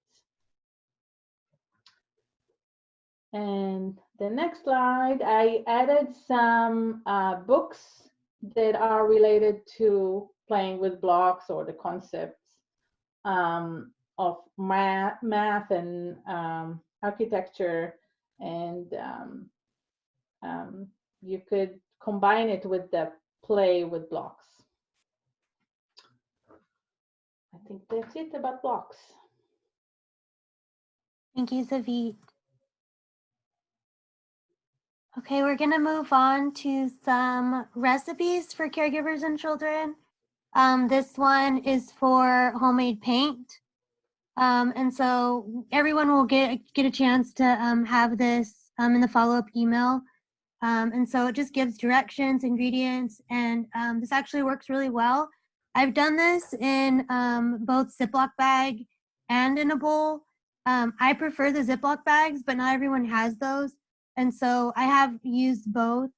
Speaker 4: And the next slide, I added some books that are related to playing with blocks, or the concepts of math and architecture, and you could combine it with the play with blocks. I think that's it about blocks.
Speaker 2: Thank you, Savit. Okay, we're gonna move on to some recipes for caregivers and children. This one is for homemade paint. And so everyone will get a chance to have this in the follow-up email. And so it just gives directions, ingredients, and this actually works really well. I've done this in both Ziploc bag and in a bowl. I prefer the Ziploc bags, but not everyone has those. And so I have used both.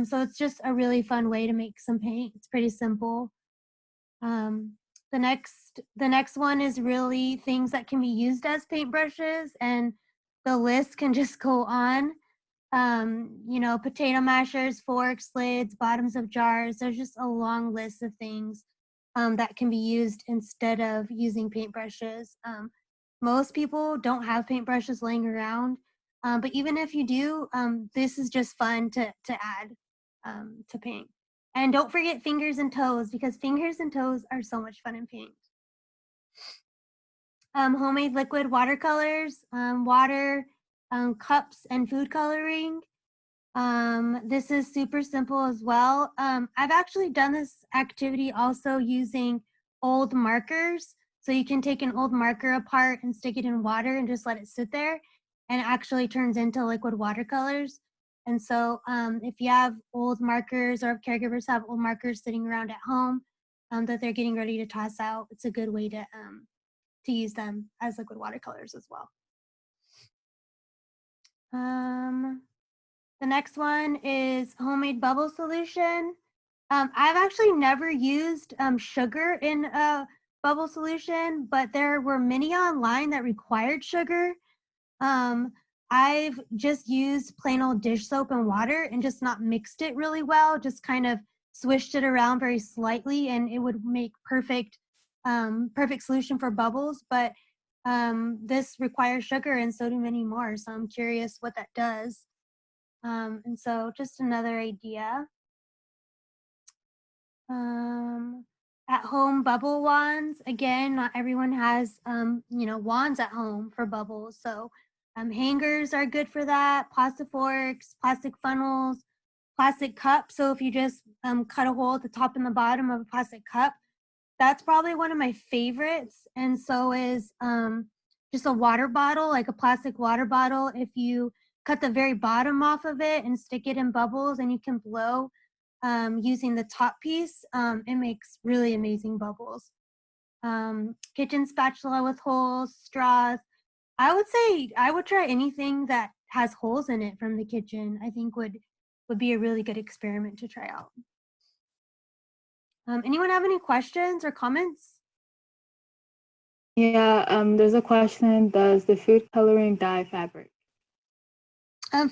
Speaker 2: So it's just a really fun way to make some paint. It's pretty simple. The next one is really things that can be used as paintbrushes, and the list can just go on. You know, potato mashers, forks, lids, bottoms of jars. There's just a long list of things that can be used instead of using paintbrushes. Most people don't have paintbrushes laying around, but even if you do, this is just fun to add to paint. And don't forget fingers and toes, because fingers and toes are so much fun in paint. Homemade liquid watercolors, water, cups, and food coloring. This is super simple as well. I've actually done this activity also using old markers. So you can take an old marker apart and stick it in water and just let it sit there, and it actually turns into liquid watercolors. And so if you have old markers, or if caregivers have old markers sitting around at home that they're getting ready to toss out, it's a good way to use them as liquid watercolors as well. The next one is homemade bubble solution. I've actually never used sugar in a bubble solution, but there were many online that required sugar. I've just used plain old dish soap and water and just not mixed it really well, just kind of swished it around very slightly, and it would make perfect solution for bubbles. But this requires sugar, and so do many more. So I'm curious what that does. And so just another idea. At home bubble wands. Again, not everyone has, wands at home for bubbles. So hangers are good for that. Plastic forks, plastic funnels, plastic cups. So if you just cut a hole at the top and the bottom of a plastic cup, that's probably one of my favorites. And so is just a water bottle, like a plastic water bottle. If you cut the very bottom off of it and stick it in bubbles, and you can blow using the top piece, it makes really amazing bubbles. Kitchen spatula with holes, straws. I would say I would try anything that has holes in it from the kitchen. I think would be a really good experiment to try out. Anyone have any questions or comments?
Speaker 3: Yeah, there's a question. Does the food coloring dye fabric?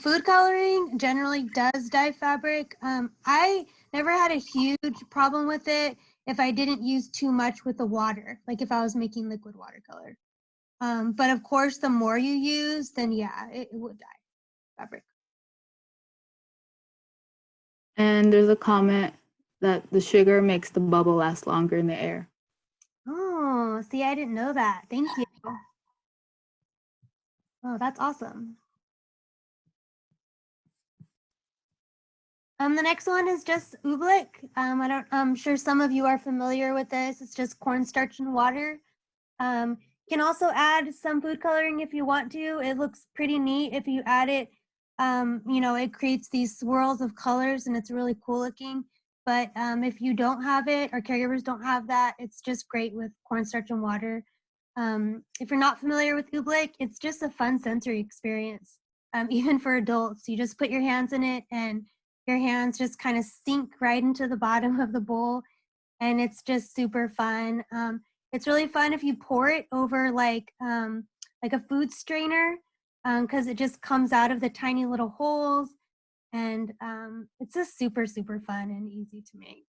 Speaker 2: Food coloring generally does dye fabric. I never had a huge problem with it if I didn't use too much with the water, like if I was making liquid watercolor. But of course, the more you use, then yeah, it would dye fabric.
Speaker 3: And there's a comment that the sugar makes the bubble last longer in the air.
Speaker 2: Oh, see, I didn't know that. Thank you. Oh, that's awesome. The next one is just oobleck. I'm sure some of you are familiar with this. It's just cornstarch and water. You can also add some food coloring if you want to. It looks pretty neat if you add it. It creates these swirls of colors, and it's really cool looking. But if you don't have it, or caregivers don't have that, it's just great with cornstarch and water. If you're not familiar with oobleck, it's just a fun sensory experience, even for adults. You just put your hands in it, and your hands just kind of sink right into the bottom of the bowl, and it's just super fun. It's really fun if you pour it over like a food strainer, because it just comes out of the tiny little holes, and it's just super, super fun and easy to make.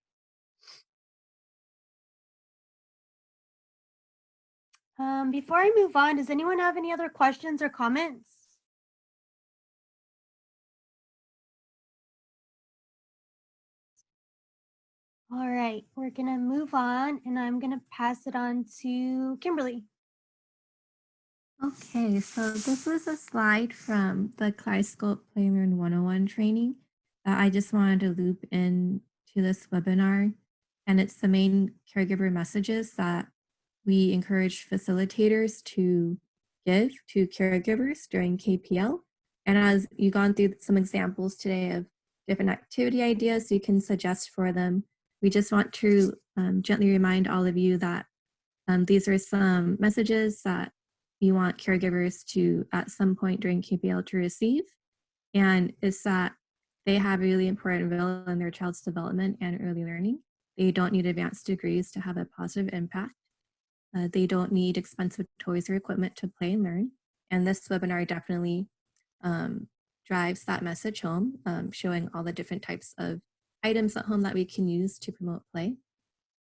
Speaker 2: Before I move on, does anyone have any other questions or comments? All right, we're gonna move on, and I'm gonna pass it on to Kimberly.
Speaker 1: Okay, so this was a slide from the Kaleidoscope Play and Learn 101 training that I just wanted to loop in to this webinar. And it's the main caregiver messages that we encourage facilitators to give to caregivers during KPL. And as you've gone through some examples today of different activity ideas you can suggest for them, we just want to gently remind all of you that these are some messages that you want caregivers to, at some point during KPL, to receive. And it's that they have a really important role in their child's development and early learning. They don't need advanced degrees to have a positive impact. They don't need expensive toys or equipment to play and learn. And this webinar definitely drives that message home, showing all the different types of items at home that we can use to promote play.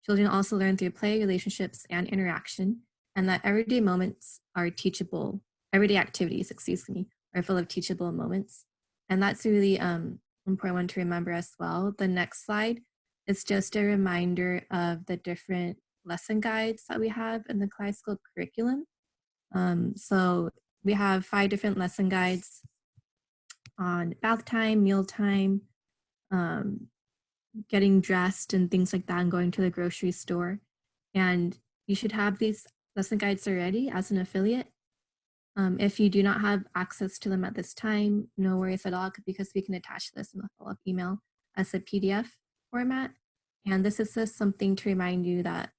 Speaker 1: Children also learn through play, relationships, and interaction, and that everyday moments are teachable, everyday activities, are full of teachable moments. And that's a really important one to remember as well. The next slide is just a reminder of the different lesson guides that we have in the Kaleidoscope curriculum. So we have 5 different lesson guides on bath time, meal time, getting dressed and things like that, and going to the grocery store. And you should have these lesson guides already as an affiliate. If you do not have access to them at this time, no worries at all, because we can attach this in the follow-up email as a PDF format. And this is just something to remind you that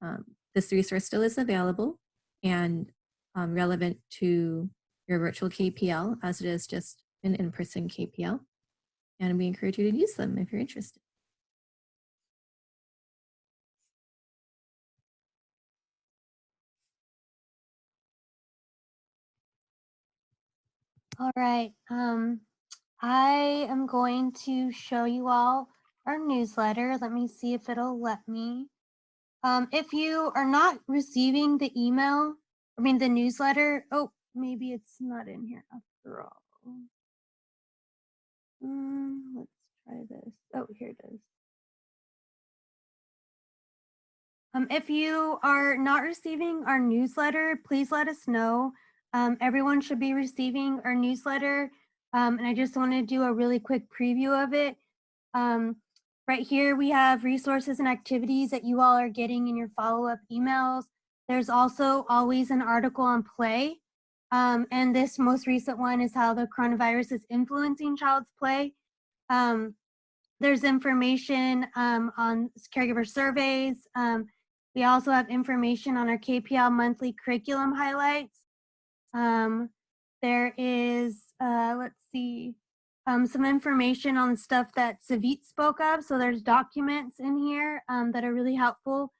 Speaker 1: this resource still is available and relevant to your virtual KPL, as it is just an in-person KPL. And we encourage you to use them if you're interested.
Speaker 2: All right. I am going to show you all our newsletter. Let me see if it'll let me. If you are not receiving the email, the newsletter, oh, maybe it's not in here after all. Let's try this. Oh, here it is. If you are not receiving our newsletter, please let us know. Everyone should be receiving our newsletter. And I just want to do a really quick preview of it. Right here, we have resources and activities that you all are getting in your follow-up emails. There's also always an article on play. And this most recent one is how the coronavirus is influencing child's play. There's information on caregiver surveys. We also have information on our KPL monthly curriculum highlights. There is, let's see, some information on stuff that Savit spoke of. So there's documents in here that are really helpful.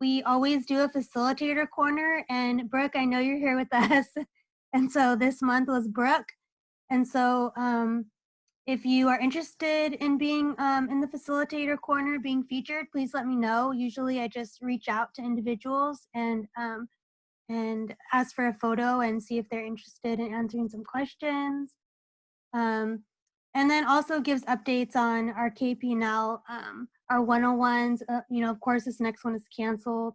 Speaker 2: We always do a facilitator corner, and Brooke, I know you're here with us. And so this month was Brooke. And so if you are interested in being in the facilitator corner, being featured, please let me know. Usually I just reach out to individuals and ask for a photo and see if they're interested in answering some questions. And then also gives updates on our KP&L, our 101s. Of course, this next one is canceled,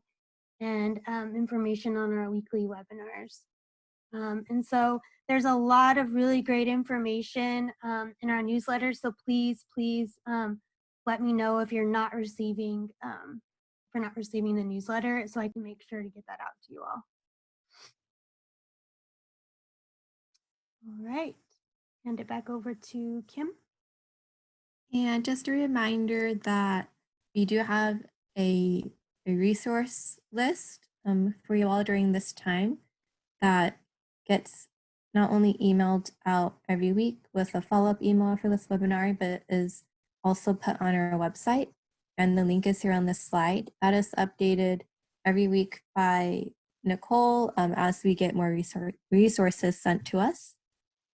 Speaker 2: and information on our weekly webinars. And so there's a lot of really great information in our newsletter. So please let me know if you're not receiving the newsletter, so I can make sure to get that out to you all. All right, hand it back over to Kim.
Speaker 1: And just a reminder that we do have a resource list for you all during this time that gets not only emailed out every week with a follow-up email for this webinar, but is also put on our website. And the link is here on this slide. That is updated every week by Nicole as we get more resources sent to us.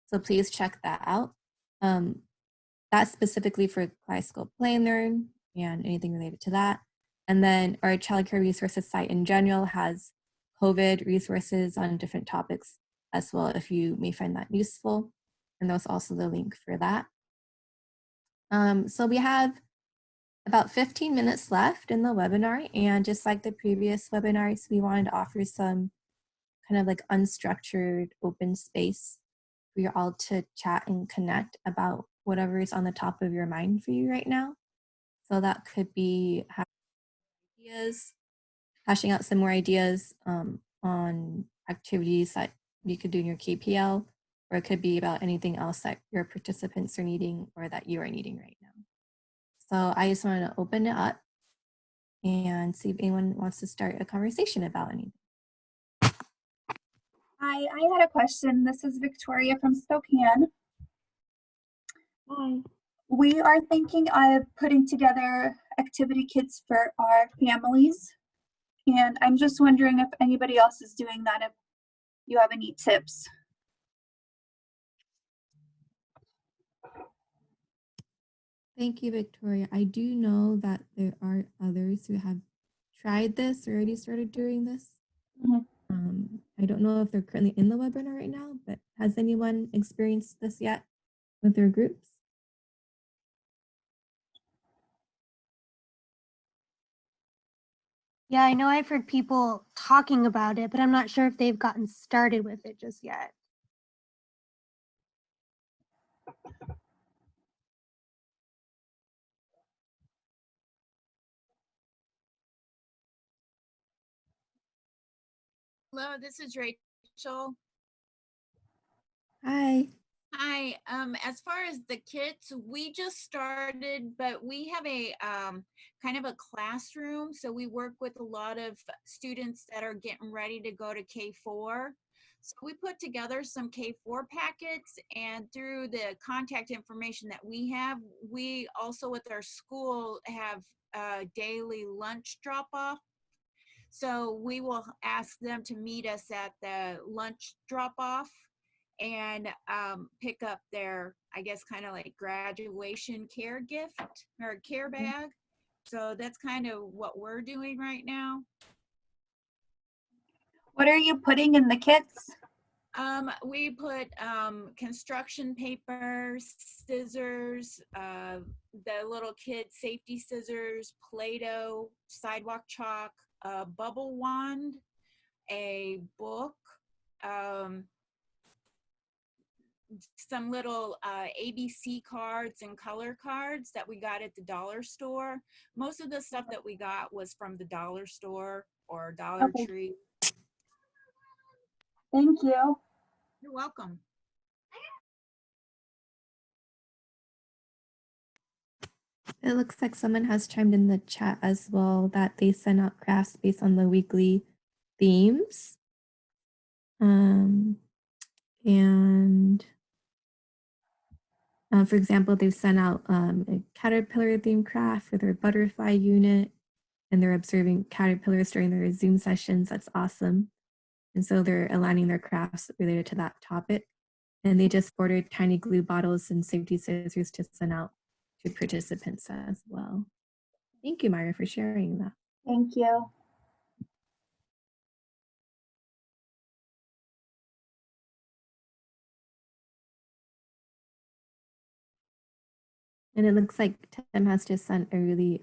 Speaker 1: So please check that out. That's specifically for Kaleidoscope Play and Learn and anything related to that. And then our child care resources site in general has COVID resources on different topics as well, if you may find that useful. And there's also the link for that. So we have about 15 minutes left in the webinar. And just like the previous webinars, we wanted to offer some kind of like unstructured open space for you all to chat and connect about whatever is on the top of your mind for you right now. So that could be hashing out some more ideas on activities that you could do in your KPL, or it could be about anything else that your participants are needing or that you are needing right now. So I just wanted to open it up and see if anyone wants to start a conversation about anything.
Speaker 9: Hi, I had a question. This is Victoria from Spokane.
Speaker 1: Hi.
Speaker 9: We are thinking of putting together activity kits for our families. And I'm just wondering if anybody else is doing that, if you have any tips.
Speaker 1: Thank you, Victoria. I do know that there are others who have tried this, or already started doing this.
Speaker 9: Mm-hmm.
Speaker 1: I don't know if they're currently in the webinar right now, but has anyone experienced this yet with their groups?
Speaker 2: Yeah, I know I've heard people talking about it, but I'm not sure if they've gotten started with it just yet.
Speaker 11: Hello, this is Rachel.
Speaker 1: Hi.
Speaker 11: Hi. As far as the kits, we just started, but we have a kind of a classroom. So we work with a lot of students that are getting ready to go to K4. So we put together some K4 packets, and through the contact information that we have, we also with our school have a daily lunch drop off. So we will ask them to meet us at the lunch drop off and pick up their, I guess, kind of like graduation care gift or care bag. So that's kind of what we're doing right now.
Speaker 9: What are you putting in the kits?
Speaker 11: We put construction paper, scissors, the little kid safety scissors, Play-Doh, sidewalk chalk, a bubble wand, a book, some little ABC cards and color cards that we got at the dollar store. Most of the stuff that we got was from the dollar store or Dollar
Speaker 9: Okay.
Speaker 11: Tree.
Speaker 9: Thank you.
Speaker 11: You're welcome.
Speaker 1: It looks like someone has chimed in the chat as well that they send out crafts based on the weekly themes. For example, they've sent out a caterpillar themed craft for their butterfly unit, and they're observing caterpillars during their Zoom sessions. That's awesome. And so they're aligning their crafts related to that topic. And they just ordered tiny glue bottles and safety scissors to send out to participants as well. Thank you, Myra, for sharing that.
Speaker 9: Thank you.
Speaker 1: And it looks like Tim has just sent a really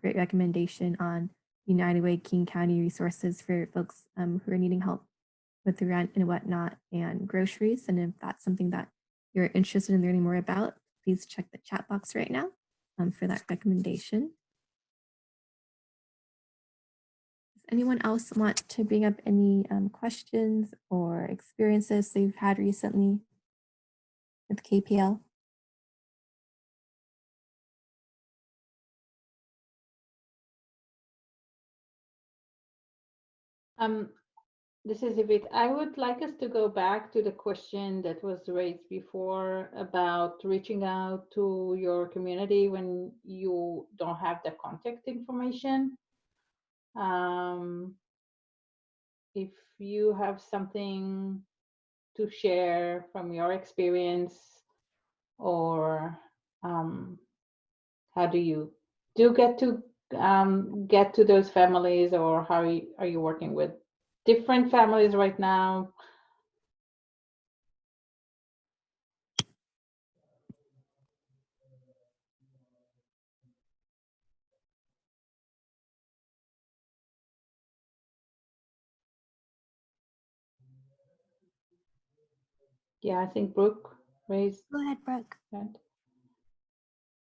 Speaker 1: great recommendation on United Way King County resources for folks who are needing help with the rent and whatnot and groceries. And if that's something that you're interested in learning more about, please check the chat box right now for that recommendation. Does anyone else want to bring up any questions or experiences they've had recently with KPL?
Speaker 4: This is Yvette. I would like us to go back to the question that was raised before about reaching out to your community when you don't have the contact information. If you have something to share from your experience, or how do you get to those families, or how are you working with different families right now? Yeah, I think Brooke raised.
Speaker 2: Go ahead, Brooke.
Speaker 4: Hand.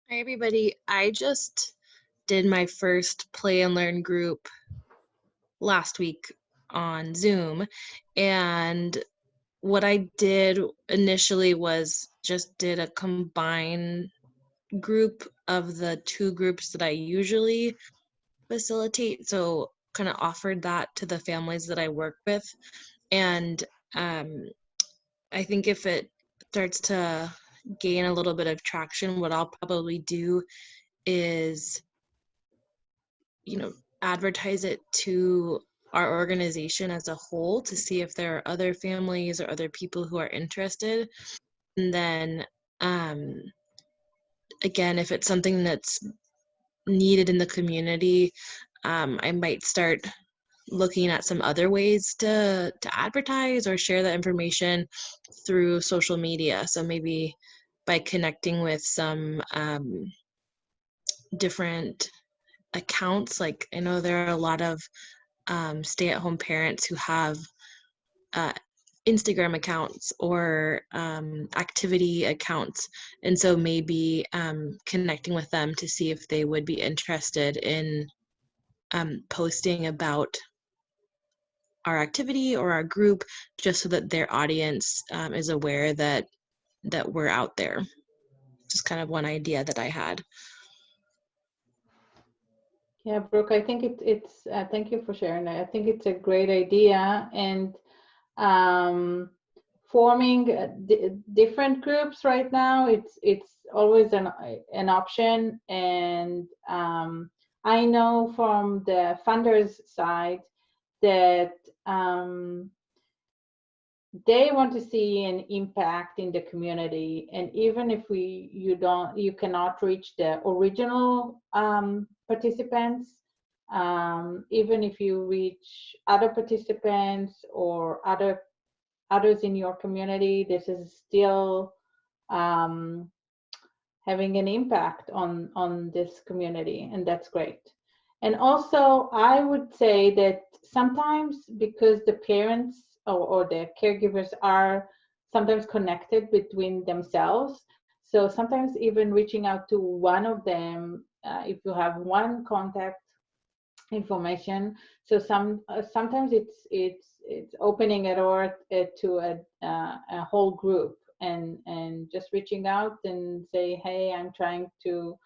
Speaker 12: Hi, everybody. I just did my first play and learn group last week on Zoom. And what I did initially was just did a combined group of the two groups that I usually facilitate. So kind of offered that to the families that I work with. And I think if it starts to gain a little bit of traction, what I'll probably do is, advertise it to our organization as a whole to see if there are other families or other people who are interested. And then, again, if it's something that's needed in the community, I might start looking at some other ways to advertise or share that information through social media. So maybe by connecting with some different accounts. Like I know there are a lot of stay-at-home parents who have Instagram accounts or activity accounts, and so maybe connecting with them to see if they would be interested in posting about our activity or our group, just so that their audience is aware that we're out there. Just kind of one idea that I had.
Speaker 4: Yeah, Brooke, I think it's thank you for sharing that. I think it's a great idea, and forming different groups right now, it's always an option. And I know from the funders side that they want to see an impact in the community, and even if you cannot reach the original participants, even if you reach other participants or others in your community, this is still having an impact on this community, and that's great. And also, I would say that sometimes, because the parents or the caregivers are sometimes connected between themselves, so sometimes even reaching out to one of them, if you have one contact information, so sometimes it's opening a door to a whole group, and just reaching out and say, hey, I'm trying to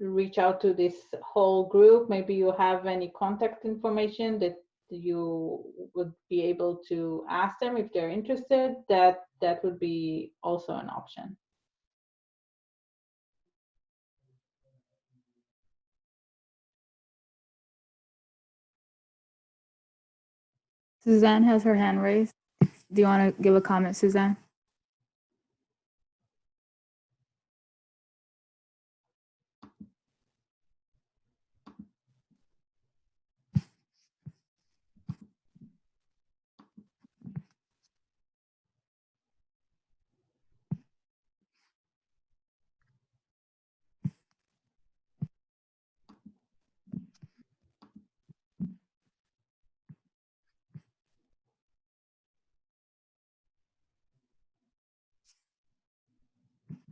Speaker 4: reach out to this whole group. Maybe you have any contact information that you would be able to ask them if they're interested. That would be also an option.
Speaker 3: Suzanne has her hand raised. Do you want to give a comment, Suzanne?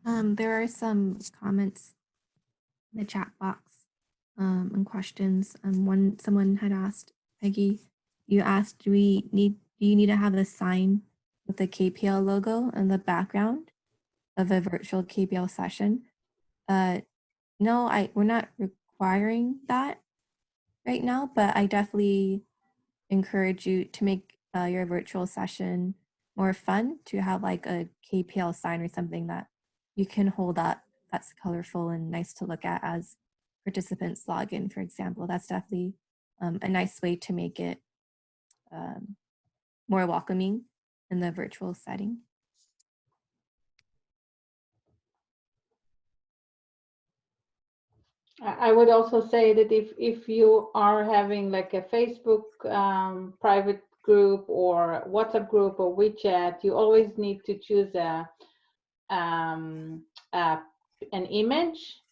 Speaker 1: There are some comments in the chat box and questions. Someone had asked, Peggy, you asked, do you need to have a sign with the KPL logo in the background of a virtual KPL session? No, we're not requiring that right now, but I definitely encourage you to make your virtual session more fun, to have like a KPL sign or something that you can hold up that's colorful and nice to look at as participants log in, for example. That's definitely a nice way to make it more welcoming in the virtual setting.
Speaker 4: I would also say that if you are having like a Facebook private group or WhatsApp group or WeChat, you always need to choose an image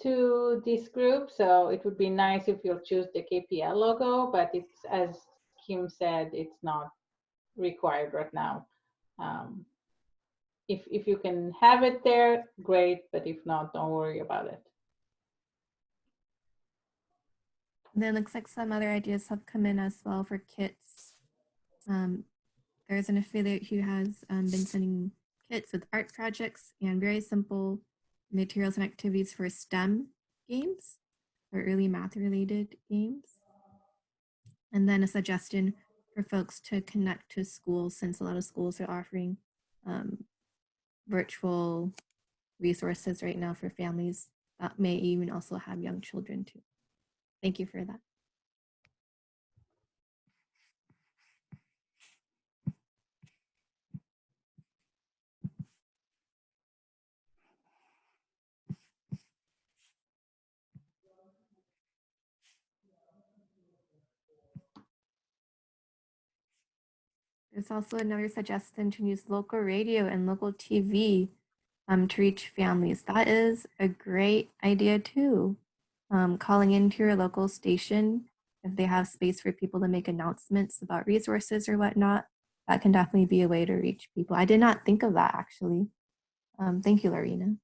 Speaker 4: to this group. So it would be nice if you'll choose the KPL logo, but it's, as Kim said, it's not required right now. If you can have it there, great, but if not, don't worry about it.
Speaker 1: And then looks like some other ideas have come in as well for kits. There's an affiliate who has been sending kits with art projects and very simple materials and activities for STEM games or early math related games. And then a suggestion for folks to connect to schools, since a lot of schools are offering virtual resources right now for families that may even also have young children too. Thank you for that. There's also another suggestion to use local radio and local TV to reach families. That is a great idea too. Calling into your local station, if they have space for people to make announcements about resources or whatnot, that can definitely be a way to reach people. I did not think of that actually. Thank you, Lorena.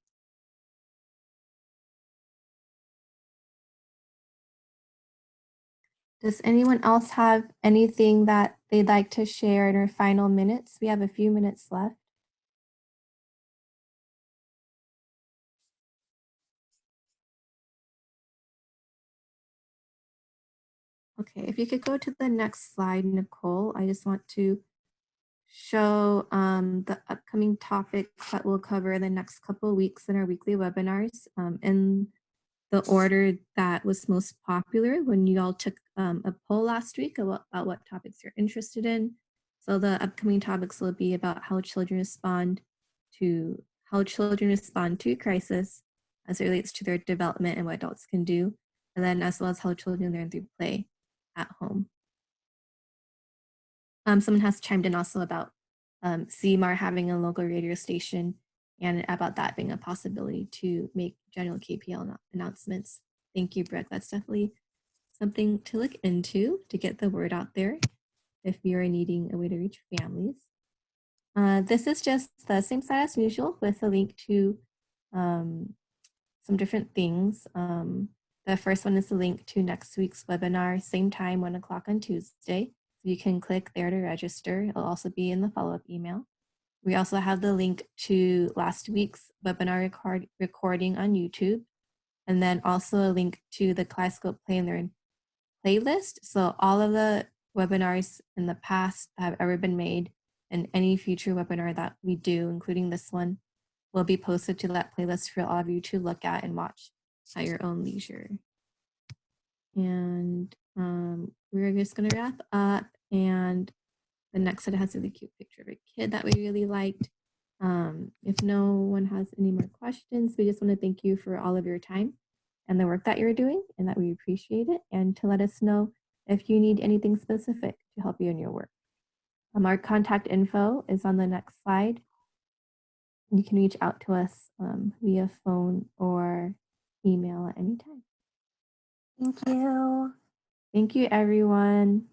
Speaker 1: Does anyone else have anything that they'd like to share in our final minutes? We have a few minutes left. Okay, if you could go to the next slide, Nicole, I just want to show the upcoming topics that we'll cover in the next couple of weeks in our weekly webinars in the order that was most popular when you all took a poll last week about what topics you're interested in. So the upcoming topics will be about how children respond to crisis as it relates to their development and what adults can do, and then as well as how children learn through play at home. Someone has chimed in also about CMAR having a local radio station and about that being a possibility to make general KPL announcements. Thank you, Brett. That's definitely something to look into to get the word out there if you're needing a way to reach families. This is just the same site as usual with a link to some different things. The first one is the link to next week's webinar, same time, 1 o'clock on Tuesday. So you can click there to register. It'll also be in the follow-up email. We also have the link to last week's webinar recording on YouTube, and then also a link to the Kaleidoscope Play and Learn playlist. So all of the webinars in the past that have ever been made and any future webinar that we do, including this one, will be posted to that playlist for all of you to look at and watch at your own leisure. And we're just gonna wrap up, and the next set has a really cute picture of a kid that we really liked. If no one has any more questions, we just want to thank you for all of your time and the work that you're doing, and that we appreciate it, and to let us know if you need anything specific to help you in your work. Our contact info is on the next slide. You can reach out to us via phone or email at any time.
Speaker 2: Thank you.
Speaker 1: Thank you, everyone.